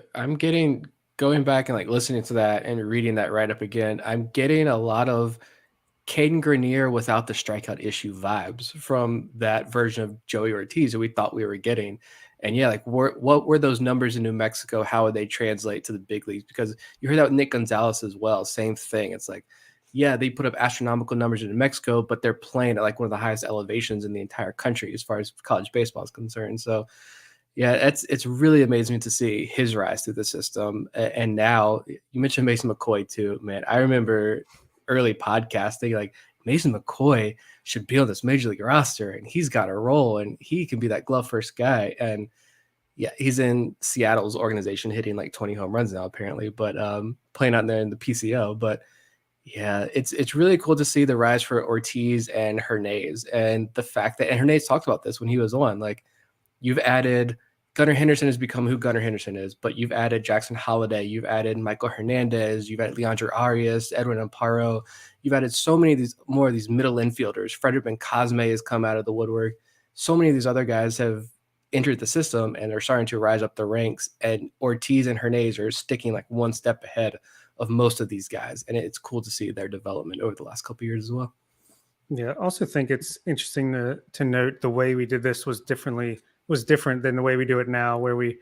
going back and like listening to that and reading that right up again, I'm getting a lot of Caden Grenier without the strikeout issue vibes from that version of Joey Ortiz that we thought we were getting. And yeah, like what were those numbers in New Mexico? How would they translate to the big leagues? Because you heard that with Nick Gonzalez as well. Same thing. It's like, yeah, they put up astronomical numbers in New Mexico, but they're playing at like one of the highest elevations in the entire country as far as college baseball is concerned. So yeah, it's really amazing to see his rise through the system. And now you mentioned Mason McCoy too, man. I remember early podcasting, like Mason McCoy should be on this major league roster and he's got a role and he can be that glove first guy. And yeah, he's in Seattle's organization hitting like 20 home runs now apparently, but playing out there in the PCO. But yeah, it's really cool to see the rise for Ortiz and Hernandez, and the fact that, and Hernandez talked about this when he was on, like you've added Gunnar Henderson has become who Gunnar Henderson is, but you've added Jackson Holliday, you've added Michael Hernandez, you've added Leandro Arias, Edwin Amparo, you've added so many of these more of these middle infielders. Frederick Ben Cosme has come out of the woodwork. So many of these other guys have entered the system and are starting to rise up the ranks, and Ortiz and Hernandez are sticking like one step ahead of most of these guys, and it's cool to see their development over the last couple of years as well. Yeah, I also think it's interesting to note the way we did this was different than the way we do it now, where we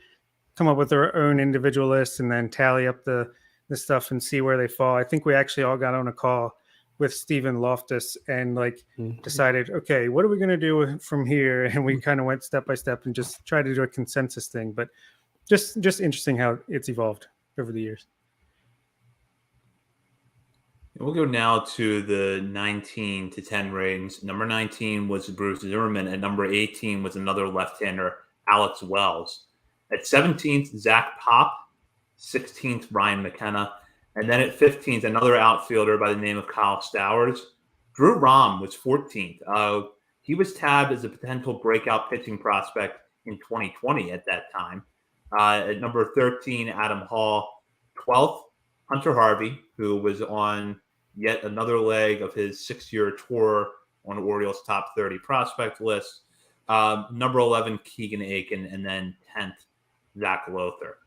come up with our own individual lists and then tally up the stuff and see where they fall. I think we actually all got on a call with Stephen Loftus and decided, okay, what are we going to do from here? And we kind of went step by step and just tried to do a consensus thing, but just interesting how it's evolved over the years. We'll go now to the 19 to 10 ratings. Number 19 was Bruce Zimmerman. At number 18 was another left-hander, Alex Wells. At 17th, Zach Pop. 16th, Ryan McKenna. And then at 15th, another outfielder by the name of Kyle Stowers. Drew Rom was 14th. He was tabbed as a potential breakout pitching prospect in 2020 at that time. At number 13, Adam Hall. 12th, Hunter Harvey, who was on yet another leg of his 6-year tour on Orioles top 30 prospect list. Number 11, Keegan Aiken, and then 10th, Zach Lothar.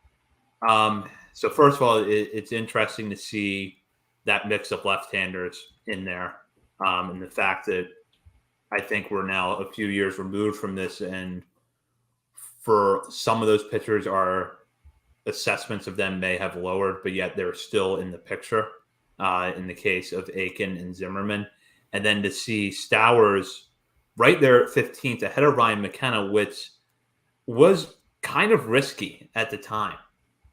So first of all, it's interesting to see that mix of left-handers in there, and the fact that I think we're now a few years removed from this, and for some of those pitchers, our assessments of them may have lowered, but yet they're still in the picture. In the case of Aiken and Zimmerman, and then to see Stowers right there at 15th, ahead of Ryan McKenna, which was kind of risky at the time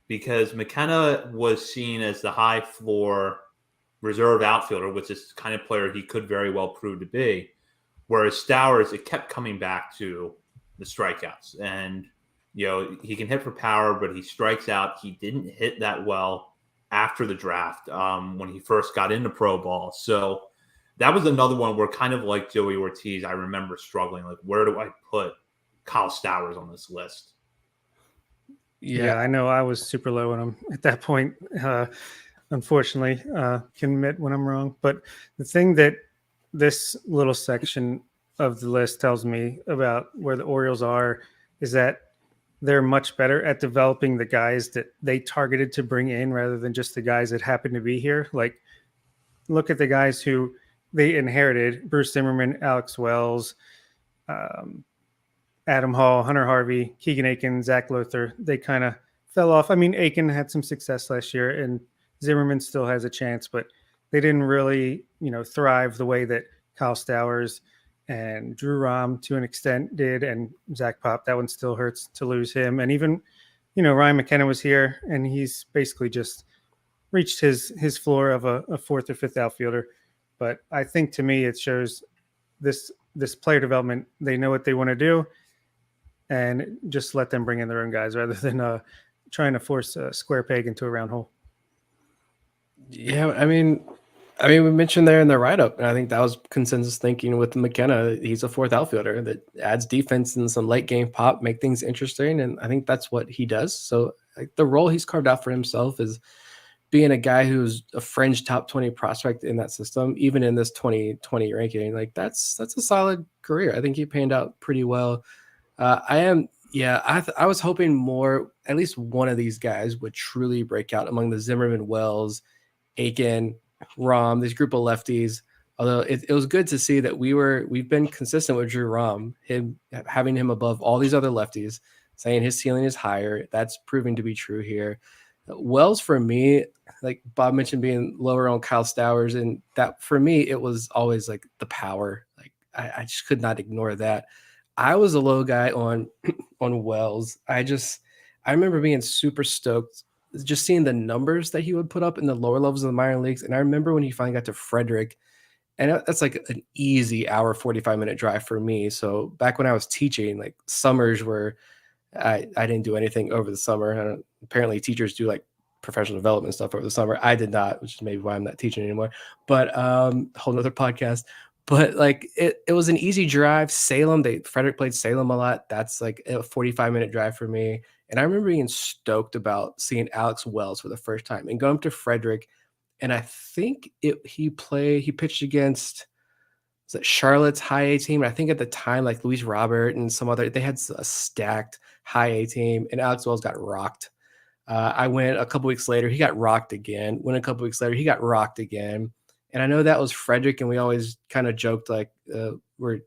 because McKenna was seen as the high floor reserve outfielder, which is the kind of player he could very well prove to be. Whereas Stowers, it kept coming back to the strikeouts. And, he can hit for power, but he strikes out. He didn't hit that well after the draft when he first got into pro ball. So that was another one where, kind of like Joey Ortiz, I remember struggling. Like, where do I put Kyle Stowers on this list? Yeah, I know I was super low on him at that point. Unfortunately, can admit when I'm wrong. But the thing that this little section of the list tells me about where the Orioles are is that they're much better at developing the guys that they targeted to bring in rather than just the guys that happen to be here. Like, look at the guys who they inherited: Bruce Zimmerman, Alex Wells, Adam Hall, Hunter Harvey, Keegan Aiken, Zach Luther. They kind of fell off. I mean, Aiken had some success last year, and Zimmerman still has a chance, but they didn't really, thrive the way that Kyle Stowers and Drew Rom to an extent did, and Zach Pop. That one still hurts to lose him. And even, Ryan McKenna was here, and he's basically just reached his floor of a fourth or fifth outfielder. But I think, to me, it shows this player development. They know what they want to do, and just let them bring in their own guys rather than trying to force a square peg into a round hole. Yeah, I mean, we mentioned there in the write-up, and I think that was consensus thinking with McKenna. He's a fourth outfielder that adds defense and some late game pop, make things interesting, and I think that's what he does. So the role he's carved out for himself is being a guy who's a fringe top 20 prospect in that system, even in this 2020 ranking. Like, that's a solid career. I think he panned out pretty well. I was hoping more, at least one of these guys would truly break out among the Zimmerman, Wells, Aiken, Rom, this group of lefties. Although it was good to see that we've been consistent with Drew Rom, having him above all these other lefties, saying his ceiling is higher. That's proving to be true here. Wells, for me, like Bob mentioned, being lower on Kyle Stowers, and that for me it was always like the power. Like I just could not ignore that. I was a low guy on Wells. I remember being super stoked just seeing the numbers that he would put up in the lower levels of the minor leagues. And I remember when he finally got to Frederick, and that's like an easy hour, 45-minute drive for me. So back when I was teaching, like summers were, I didn't do anything over the summer. Apparently teachers do like professional development stuff over the summer. I did not, which is maybe why I'm not teaching anymore, but whole nother podcast. But like it was an easy drive. Frederick played Salem a lot. That's like a 45-minute drive for me. And I remember being stoked about seeing Alex Wells for the first time and going up to Frederick. And I think he pitched against Charlotte's high A team. And I think at the time, like Luis Robert and some other, they had a stacked high A team, and Alex Wells got rocked. I went a couple weeks later, he got rocked again. Went a couple weeks later, he got rocked again. And I know that was Frederick, and we always kind of joked like we're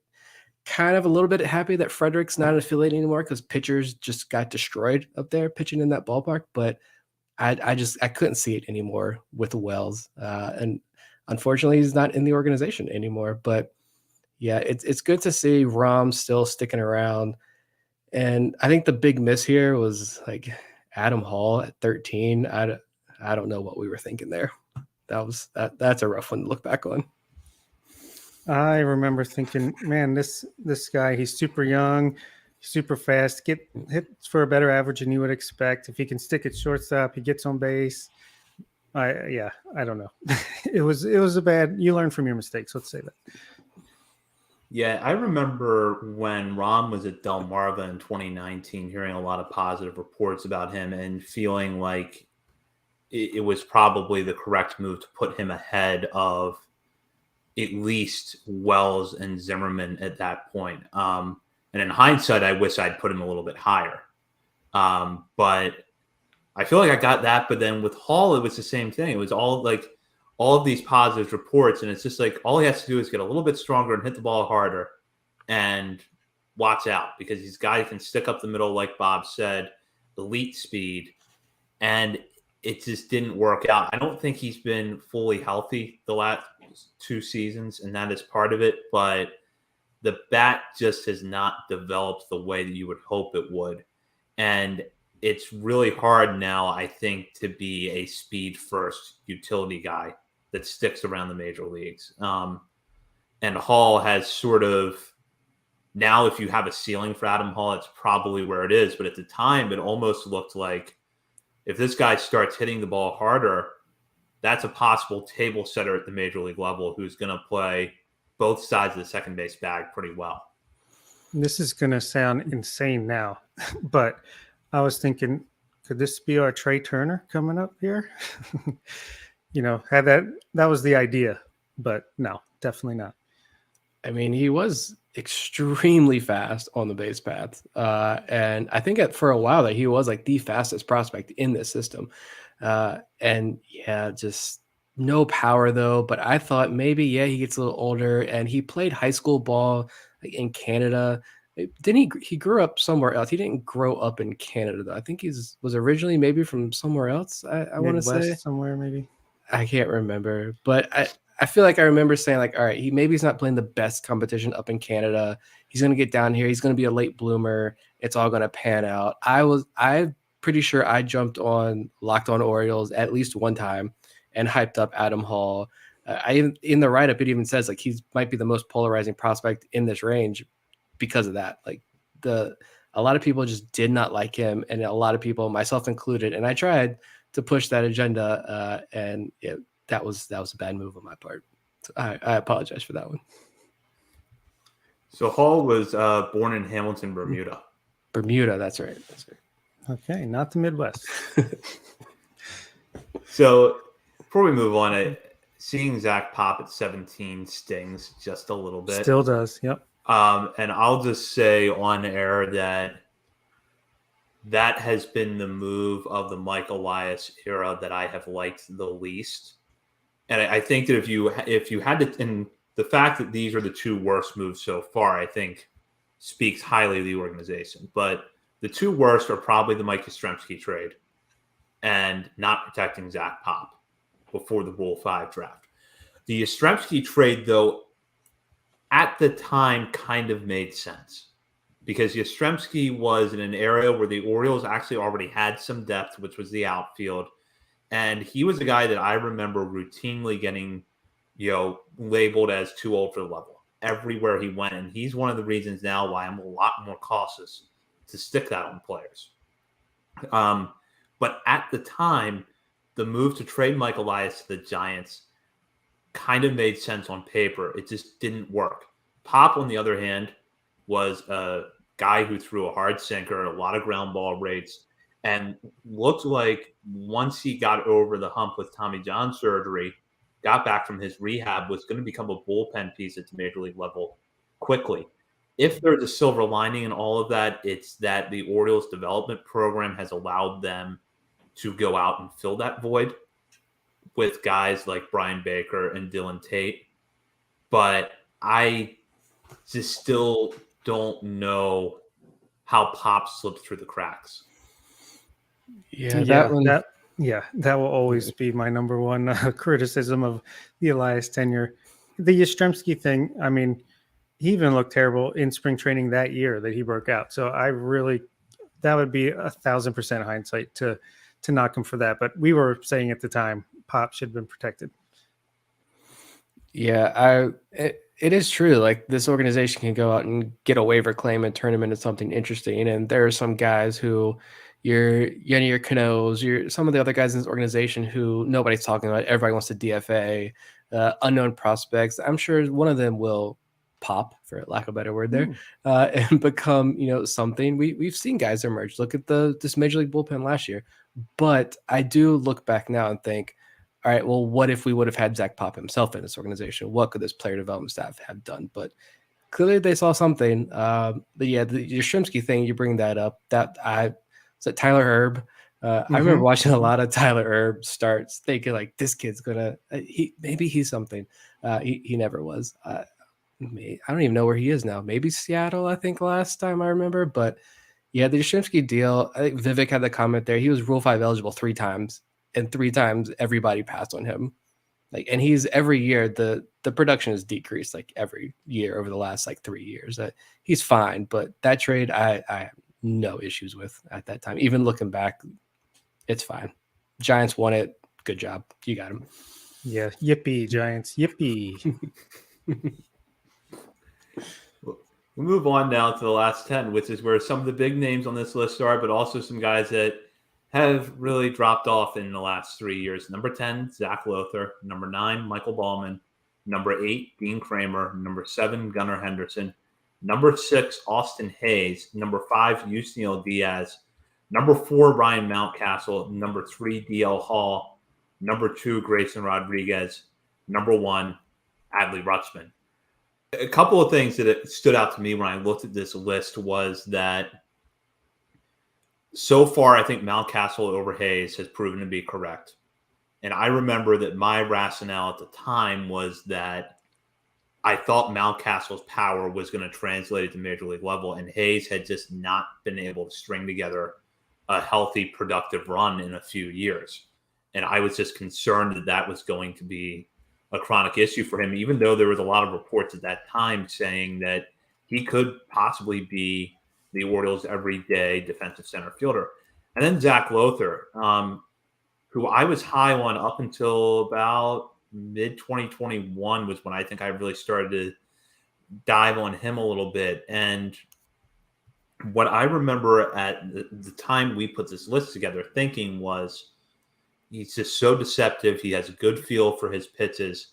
kind of a little bit happy that Frederick's not an affiliate anymore because pitchers just got destroyed up there pitching in that ballpark. But I couldn't see it anymore with Wells. And unfortunately, he's not in the organization anymore. But yeah, it's good to see Rom still sticking around. And I think the big miss here was like Adam Hall at 13. I don't know what we were thinking there. That's a rough one to look back on. I remember thinking, man, this guy, he's super young, super fast, hits for a better average than you would expect. If he can stick at shortstop, he gets on base. I don't know. It was you learn from your mistakes. Let's say that. Yeah, I remember when Rom was at Delmarva in 2019, hearing a lot of positive reports about him and feeling like it was probably the correct move to put him ahead of at least Wells and Zimmerman at that point. And in hindsight, I wish I'd put him a little bit higher. But I feel like I got that. But then with Hall, it was the same thing. It was all of these positive reports. And it's just like all he has to do is get a little bit stronger and hit the ball harder and watch out, because he's a guy who can stick up the middle, like Bob said, elite speed. And it just didn't work out. I don't think he's been fully healthy the last 2 seasons, and that is part of it. But the bat just has not developed the way that you would hope it would. And it's really hard now, I think, to be a speed first utility guy that sticks around the major leagues. And Hall has sort of now, if you have a ceiling for Adam Hall, it's probably where it is. But at the time, it almost looked like if this guy starts hitting the ball harder, that's a possible table setter at the major league level who's going to play both sides of the second base bag pretty well. This is going to sound insane now, but I was thinking, could this be our Trey Turner coming up here? Had that was the idea, but no, definitely not. I mean, he was extremely fast on the base path. And I think for a while that he was like the fastest prospect in this system. And yeah, just no power though. But I thought maybe, he gets a little older and he played high school ball in Canada. Didn't he grew up somewhere else? He didn't grow up in Canada though. I think was originally maybe from somewhere else. I want to say somewhere maybe. I can't remember, but I feel like I remember saying like, all right, he's not playing the best competition up in Canada. He's going to get down here. He's going to be a late bloomer. It's all going to pan out. I'm pretty sure I jumped on Locked On Orioles at least one time and hyped up Adam Hall. In the write-up, it even says like he might be the most polarizing prospect in this range because of that. Like a lot of people just did not like him, and a lot of people, myself included, and I tried to push that agenda, and that was a bad move on my part. So I apologize for that one. So Hall was born in Hamilton, Bermuda. Bermuda, that's right. Okay, not the Midwest. So before we move on, seeing Zach Pop at 17 stings just a little bit. Still does, yep. And I'll just say on air that has been the move of the Mike Elias era that I have liked the least. And I think that if you had to, and the fact that these are the two worst moves so far, I think speaks highly of the organization. But the two worst are probably the Mike Yastrzemski trade and not protecting Zach Pop before the Rule 5 draft. The Yastrzemski trade, though, at the time kind of made sense because Yastrzemski was in an area where the Orioles actually already had some depth, which was the outfield. And he was a guy that I remember routinely getting, labeled as too old for the level everywhere he went. And he's one of the reasons now why I'm a lot more cautious to stick that on players. But at the time, the move to trade Mike Elias to the Giants kind of made sense on paper. It just didn't work. Pop, on the other hand, was a guy who threw a hard sinker, a lot of ground ball rates, and looked like once he got over the hump with Tommy John surgery, got back from his rehab, was going to become a bullpen piece at the major league level quickly. If there's a silver lining in all of that, it's that the Orioles development program has allowed them to go out and fill that void with guys like Brian Baker and Dylan Tate. But I just still don't know how Pop slipped through the cracks. That will always be my number one criticism of the Elias tenure. The Yastrzemski thing, I mean, he even looked terrible in spring training that year that he broke out. So that would be 1,000% hindsight to knock him for that. But we were saying at the time, Pop should have been protected. Yeah, it is true. Like this organization can go out and get a waiver claim and turn him into something interesting. And there are some guys who your Canoes, some of the other guys in this organization who nobody's talking about. Everybody wants to DFA, unknown prospects. I'm sure one of them will pop, for lack of a better word there, and become something. We've seen guys emerge. Look at this major league bullpen last year. But I do look back now and think, all right, well, what if we would have had Zach Pop himself in this organization? What could this player development staff have done? But clearly they saw something. But yeah, the Yastrzemski thing, you bring that up. Tyler Erb. I remember watching a lot of Tyler Erb starts, thinking like this kid's gonna. Maybe he's something. He never was. I don't even know where he is now. Maybe Seattle, I think last time I remember. But yeah, the Yastrzemski deal, I think Vivek had the comment there. He was Rule 5 eligible 3 times, and 3 times everybody passed on him. Like, and he's every year the production has decreased like every year over the last like 3 years. He's fine, but that trade I have no issues with at that time. Even looking back, it's fine. Giants won it. Good job. You got him. Yeah. Yippee, Giants. Yippee. We'll move on now to the last 10, which is where some of the big names on this list are, but also some guys that have really dropped off in the last 3 years. Number 10, Zach Lothar. Number 9, Michael Ballman. Number 8, Dean Kramer. Number 7, Gunnar Henderson. Number 6, Austin Hayes. Number 5, Yusniel Diaz. Number 4, Ryan Mountcastle. Number 3, DL Hall. Number 2, Grayson Rodriguez. Number 1, Adley Rutschman. A couple of things that stood out to me when I looked at this list was that so far, I think Mountcastle over Hayes has proven to be correct. And I remember that my rationale at the time was that I thought Mountcastle's power was going to translate at the major league level, and Hayes had just not been able to string together a healthy, productive run in a few years. And I was just concerned that that was going to be a chronic issue for him, even though there was a lot of reports at that time saying that he could possibly be the Orioles' everyday defensive center fielder. And then Zach Lothar, who I was high on up until about mid-2021 was when I think I really started to dive on him a little bit. And what I remember at the time we put this list together thinking was he's just so deceptive. He has a good feel for his pitches.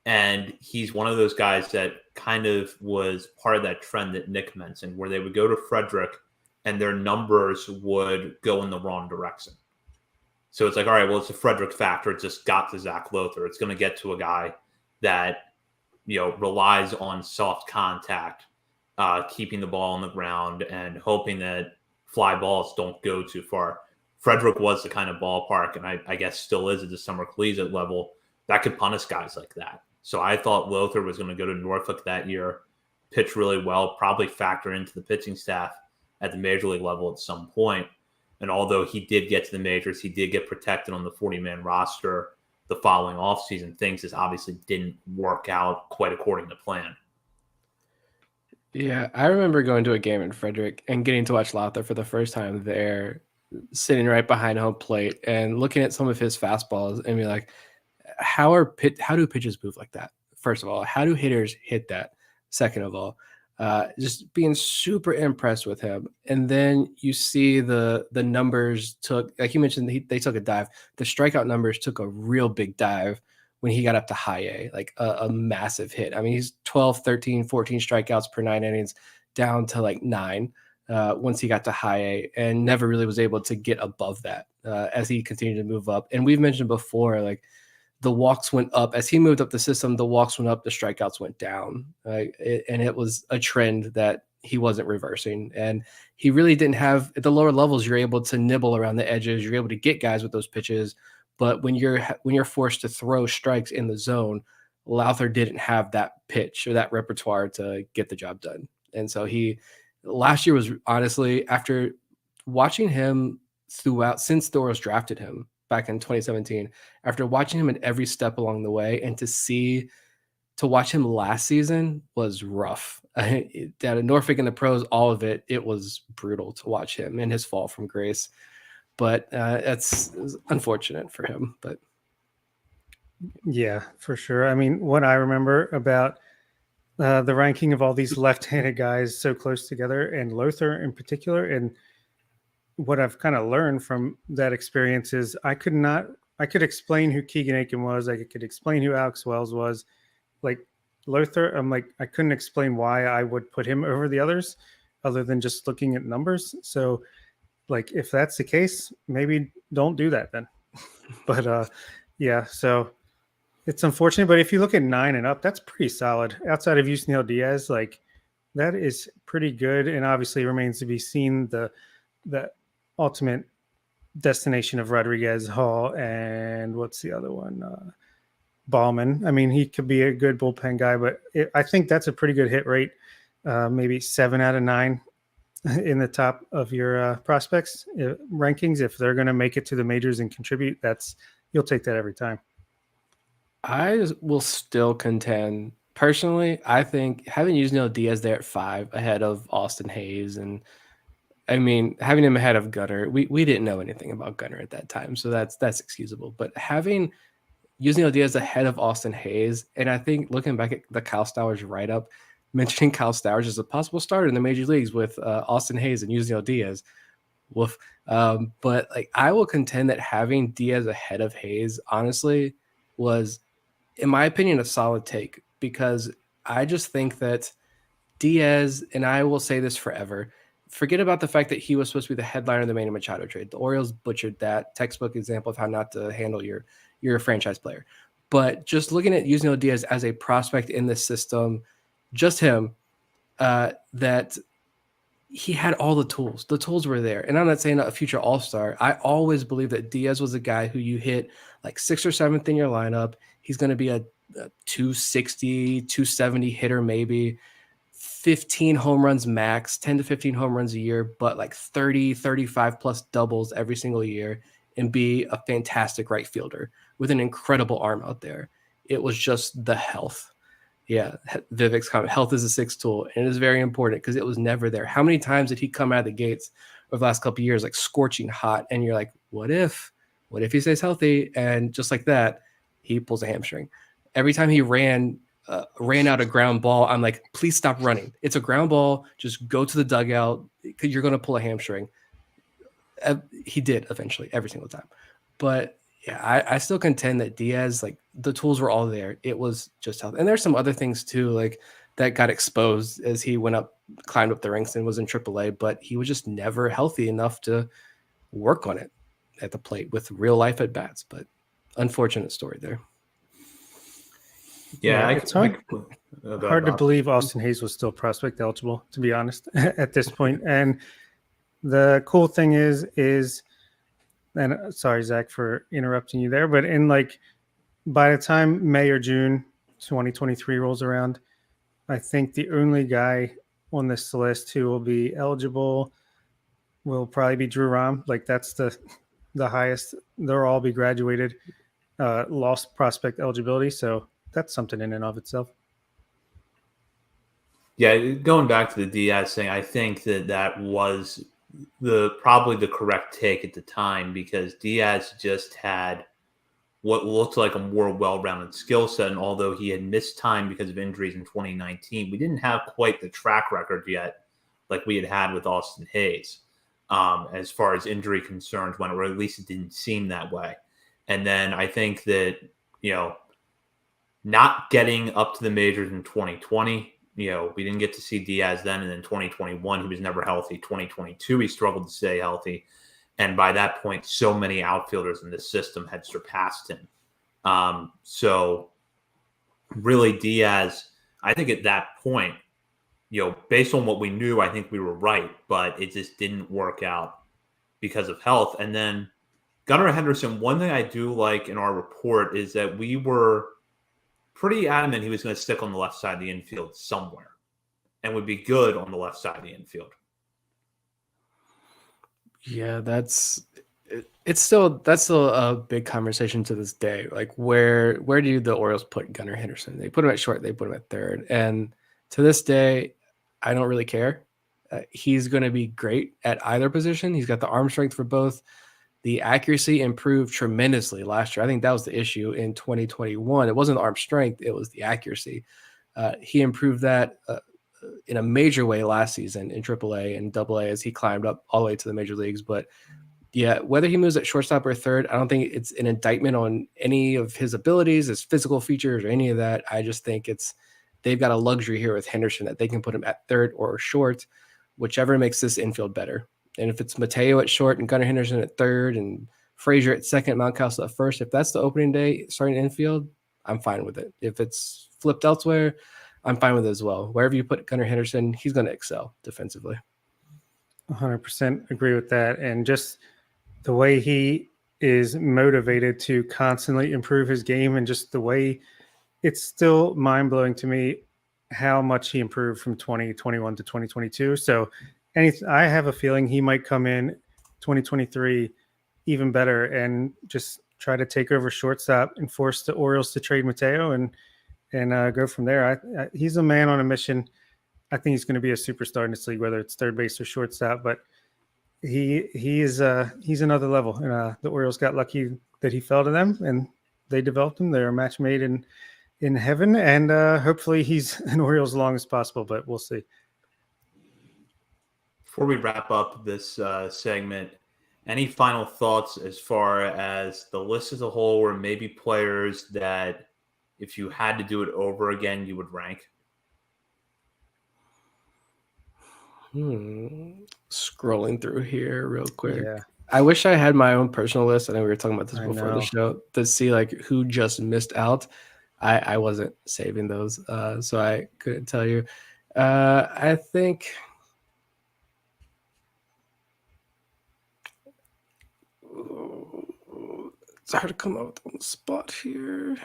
And he's one of those guys that kind of was part of that trend that Nick mentioned, where they would go to Frederick and their numbers would go in the wrong direction. So it's like, all right, well, it's a Frederick factor. It just got to Zach Lothar. It's going to get to a guy that, relies on soft contact, keeping the ball on the ground and hoping that fly balls don't go too far. Frederick was the kind of ballpark, and I guess still is at the summer collegiate level, that could punish guys like that. So I thought Lothar was going to go to Norfolk that year, pitch really well, probably factor into the pitching staff at the major league level at some point. And although he did get to the majors, he did get protected on the 40-man roster the following offseason. Things just obviously didn't work out quite according to plan. Yeah, I remember going to a game in Frederick and getting to watch Lothar for the first time there, sitting right behind home plate and looking at some of his fastballs and be like, how do pitches move like that? First of all, how do hitters hit that? Second of all, just being super impressed with him. And then you see the numbers took, like you mentioned, they took a dive. The strikeout numbers took a real big dive when he got up to high A, like a massive hit. I mean, he's 12, 13, 14 strikeouts per 9 innings down to like 9 once he got to high A, and never really was able to get above that as he continued to move up. And we've mentioned before, like, the walks went up as he moved up the system. The walks went up, the strikeouts went down, and it was a trend that he wasn't reversing. And he really didn't have at the lower levels. You're able to nibble around the edges. You're able to get guys with those pitches, but when you're forced to throw strikes in the zone, Lothar didn't have that pitch or that repertoire to get the job done. And so last year was honestly, after watching him throughout since the Orioles drafted him back in 2017, after watching him in every step along the way, and to watch him last season was rough. Down in Norfolk and the pros, all of it was brutal to watch him and his fall from grace. But it's unfortunate for him. But yeah, for sure. I mean, what I remember about the ranking of all these left-handed guys so close together, and Lothar in particular, and what I've kind of learned from that experience is I could explain who Keegan Aiken was. I could explain who Alex Wells was. Like Lothar, I'm like, I couldn't explain why I would put him over the others other than just looking at numbers. So like, if that's the case, maybe don't do that then. But yeah, so it's unfortunate. But if you look at 9 and up, that's pretty solid. Outside of Yusniel Diaz, like that is pretty good. And obviously remains to be seen the ultimate destination of Rodriguez, Hall, and what's the other one? Ballman. I mean, he could be a good bullpen guy, but I think that's a pretty good hit rate. Maybe 7 out of 9 in the top of your prospects rankings. If they're going to make it to the majors and contribute, you'll take that every time. I will still contend personally. I think having Yusniel Diaz there at 5 ahead of Austin Hayes, and I mean having him ahead of Gunnar, we didn't know anything about Gunnar at that time, so that's excusable. But having Yusniel Diaz ahead of Austin Hayes, and I think looking back at the Kyle Stowers write up, mentioning Kyle Stowers as a possible starter in the major leagues with Austin Hayes and Yusniel Diaz. Woof. But like I will contend that having Diaz ahead of Hayes, honestly, was, in my opinion, a solid take, because I just think that Diaz, and I will say this forever, forget about the fact that he was supposed to be the headliner of the Manny Machado trade. The Orioles butchered that textbook example of how not to handle your franchise player. But just looking at Yusniel Diaz as a prospect in this system, just him, that he had all the tools. The tools were there. And I'm not saying a future all-star. I always believe that Diaz was a guy who you hit like 6th or 7th in your lineup. He's going to be a 260, 270 hitter, maybe 15 home runs max, 10 to 15 home runs a year, but like 30, 35 plus doubles every single year, and be a fantastic right fielder with an incredible arm out there. It was just the health. Yeah, Vivek's comment, health is a sixth tool, and it is very important because it was never there. How many times did he come out of the gates over the last couple of years like scorching hot, and you're like, what if he stays healthy? And just like that, he pulls a hamstring. Every time he ran out a ground ball, I'm like, please stop running. It's a ground ball. Just go to the dugout because you're going to pull a hamstring. He did eventually every single time. But yeah, I still contend that Diaz, like the tools were all there. It was just health. And there's some other things too, like that got exposed as he climbed up the ranks and was in AAA, but he was just never healthy enough to work on it at the plate with real life at bats. But unfortunate story there. Yeah, it's hard to believe Austin Hayes was still prospect eligible, to be honest, at this point. And the cool thing is, and sorry, Zach, for interrupting you there, but by the time May or June 2023 rolls around, I think the only guy on this list who will be eligible will probably be Drew Rom. Like that's the highest. They'll all be graduated, lost prospect eligibility. So that's something in and of itself. Yeah, going back to the Diaz thing, I think that was probably the correct take at the time, because Diaz just had what looked like a more well-rounded skill set. And although he had missed time because of injuries in 2019, we didn't have quite the track record yet like we had with Austin Hayes as far as injury concerns went, or at least it didn't seem that way. And then I think that, not getting up to the majors in 2020, we didn't get to see Diaz then. And then 2021, he was never healthy. 2022, he struggled to stay healthy. And by that point, so many outfielders in this system had surpassed him. So really Diaz, I think at that point, based on what we knew, I think we were right, but it just didn't work out because of health. And then Gunnar Henderson, one thing I do like in our report is that we were pretty adamant he was going to stick on the left side of the infield somewhere and would be good on the left side of the infield. Yeah, that's still a big conversation to this day. Like where do the Orioles put Gunnar Henderson? They put him at short, they put him at third, and to this day, I don't really care. He's going to be great at either position. He's got the arm strength for both. The accuracy improved tremendously last year. I think that was the issue in 2021. It wasn't the arm strength, it was the accuracy. He improved that in a major way last season in AAA and AA as he climbed up all the way to the major leagues. But yeah, whether he moves at shortstop or third, I don't think it's an indictment on any of his abilities, his physical features, or any of that. I just think they've got a luxury here with Henderson that they can put him at third or short, whichever makes this infield better. And if it's Mateo at short and Gunnar Henderson at third and Frazier at second, Mountcastle at first, if that's the opening day starting infield, I'm fine with it. If it's flipped elsewhere, I'm fine with it as well. Wherever you put Gunnar Henderson, he's going to excel defensively. 100% agree with that. And just the way he is motivated to constantly improve his game, and just the way it's still mind-blowing to me how much he improved from 2021 to 2022. So I have a feeling he might come in 2023 even better and just try to take over shortstop and force the Orioles to trade Mateo and go from there. He's a man on a mission. I think he's going to be a superstar in this league, whether it's third base or shortstop. But he's another level. And the Orioles got lucky that he fell to them, and they developed him. They're a match made in heaven, and hopefully he's an Orioles as long as possible. But we'll see. Before we wrap up this segment, any final thoughts as far as the list as a whole, or maybe players that if you had to do it over again, you would rank? Scrolling through here real quick. Yeah. I wish I had my own personal list. I know we were talking about this I before know. the show to see like who just missed out. I wasn't saving those, so I couldn't tell you. I think it's hard to come up on the spot here.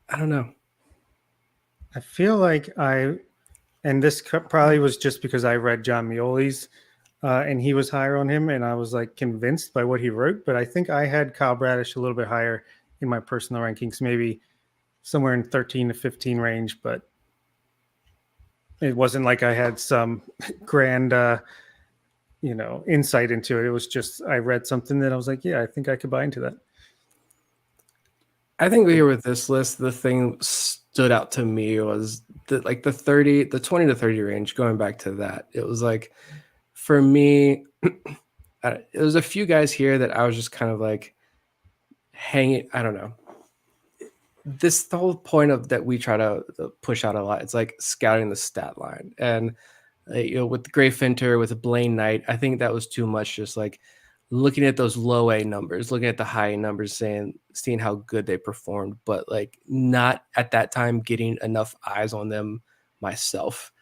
I don't know. I feel like and this probably was just because I read John Mioli's, and he was higher on him, and I was like convinced by what he wrote. But I think I had Kyle Bradish a little bit higher in my personal rankings, maybe somewhere in 13 to 15 range. But it wasn't like I had some grand, insight into it. It was just I read something that I was like, yeah, I think I could buy into that. I think here with this list, the thing stood out to me was the 20 to 30 range. Going back to that, it was like for me, it was a few guys here that I was just kind of like hanging. I don't know. The whole point of that we try to push out a lot. It's like scouting the stat line, and with Gray Finter, with Blaine Knight, I think that was too much. Just like looking at those low A numbers, looking at the high A numbers, seeing how good they performed, but like not at that time getting enough eyes on them myself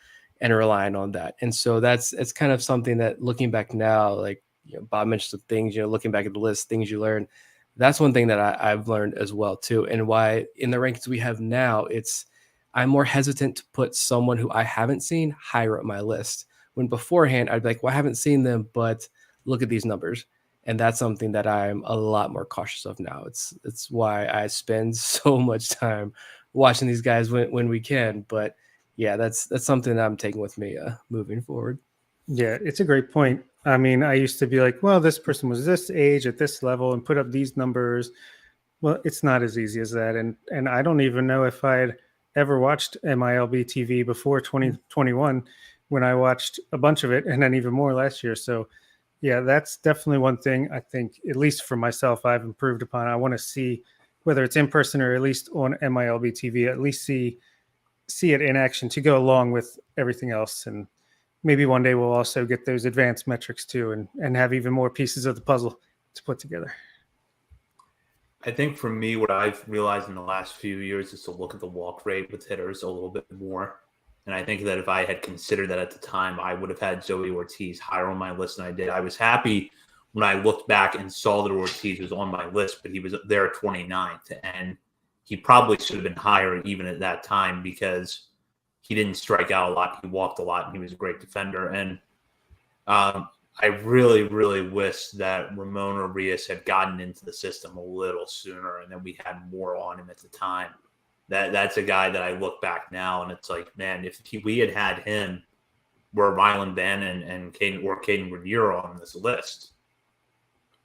and relying on that. And so it's kind of something that looking back now, like Bob mentioned some things, looking back at the list, things you learn. That's one thing that I've learned as well too. And why in the rankings we have now, I'm more hesitant to put someone who I haven't seen higher up my list. When beforehand I'd be like, well, I haven't seen them, but look at these numbers. And that's something that I'm a lot more cautious of now. It's why I spend so much time watching these guys when we can. But yeah, that's something that I'm taking with me moving forward. Yeah, it's a great point. I mean, I used to be like, well, this person was this age at this level and put up these numbers. Well, it's not as easy as that. And I don't even know if I'd ever watched MILB TV before 2021 when I watched a bunch of it, and then even more last year. So yeah, that's definitely one thing I think, at least for myself, I've improved upon. I want to see, whether it's in person or at least on MILB TV, at least see it in action to go along with everything else. And maybe one day we'll also get those advanced metrics too, and have even more pieces of the puzzle to put together. I think for me, what I've realized in the last few years is to look at the walk rate with hitters a little bit more. And I think that if I had considered that at the time, I would have had Zoe Ortiz higher on my list than I did. I was happy when I looked back and saw that Ortiz was on my list, but he was there 29th. And he probably should have been higher even at that time because he didn't strike out a lot. He walked a lot, and he was a great defender. And I really, really wish that Ramon Urias had gotten into the system a little sooner, and then we had more on him at the time. That's a guy that I look back now, and it's like, man, if we had him where Rylan Bannon and Caden Raniero on this list,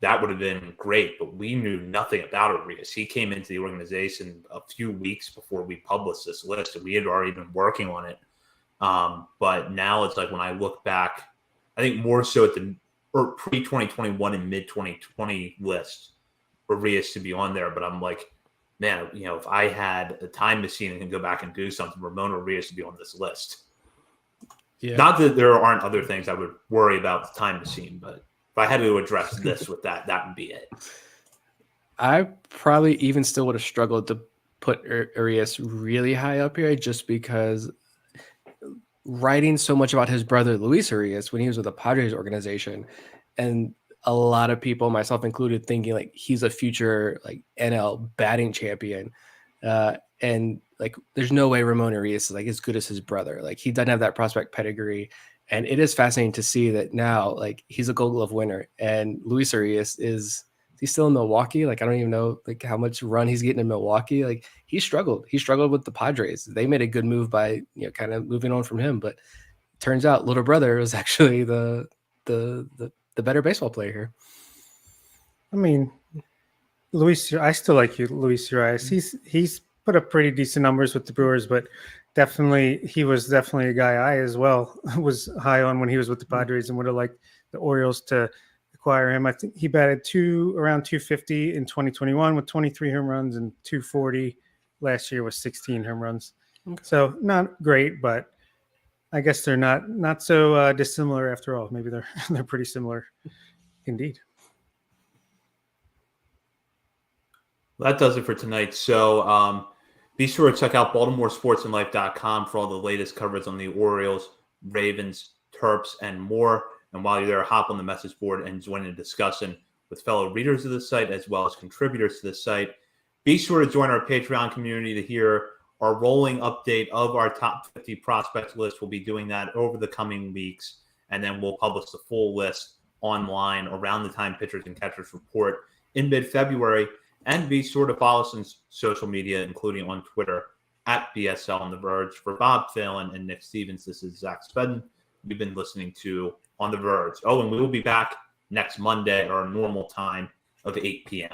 that would have been great. But we knew nothing about Urias. He came into the organization a few weeks before we published this list, and we had already been working on it. But now it's like when I look back, I think more so at the pre-2021 and mid-2020 list, Urias should be on there. But I'm like, man, if I had a time machine and can go back and do something, Ramon Urias should be on this list. Yeah. Not that there aren't other things I would worry about the time machine, but if I had to address this with that would be it. I probably even still would have struggled to put Urias really high up here just because writing so much about his brother Luis Urias when he was with the Padres organization, and a lot of people, myself included, thinking like he's a future like NL batting champion, and like there's no way Ramon Urias is like as good as his brother. Like he doesn't have that prospect pedigree, and it is fascinating to see that now like he's a Gold Glove winner, and Luis Urias is he's still in Milwaukee. Like, I don't even know like how much run he's getting in Milwaukee. Like, he struggled with the Padres. They made a good move by, kind of moving on from him, but turns out little brother was actually the better baseball player here. I mean, I still like you, Luis Urias. He's put up pretty decent numbers with the Brewers, but he was definitely a guy I as well was high on when he was with the Padres and would have liked the Orioles to acquire him. I think he batted around 250 in 2021 with 23 home runs and 240 last year with 16 home runs. Okay. So not great, but I guess they're not so dissimilar after all. Maybe they're pretty similar indeed. Well, that does it for tonight. So be sure to check out BaltimoreSportsAndLife.com for all the latest coverage on the Orioles, Ravens, Terps, and more. And while you're there, hop on the message board and join in a discussion with fellow readers of the site as well as contributors to the site. Be sure to join our Patreon community to hear our rolling update of our top 50 prospect list. We'll be doing that over the coming weeks, and then we'll publish the full list online around the time pitchers and catchers report in mid-February. And be sure to follow us on social media, including on Twitter at BSL on the Verge. For Bob Phelan and Nick Stevens, this is Zach Spedden. We've been listening to On the Verge. Oh, and we will be back next Monday at our normal time of 8 p.m.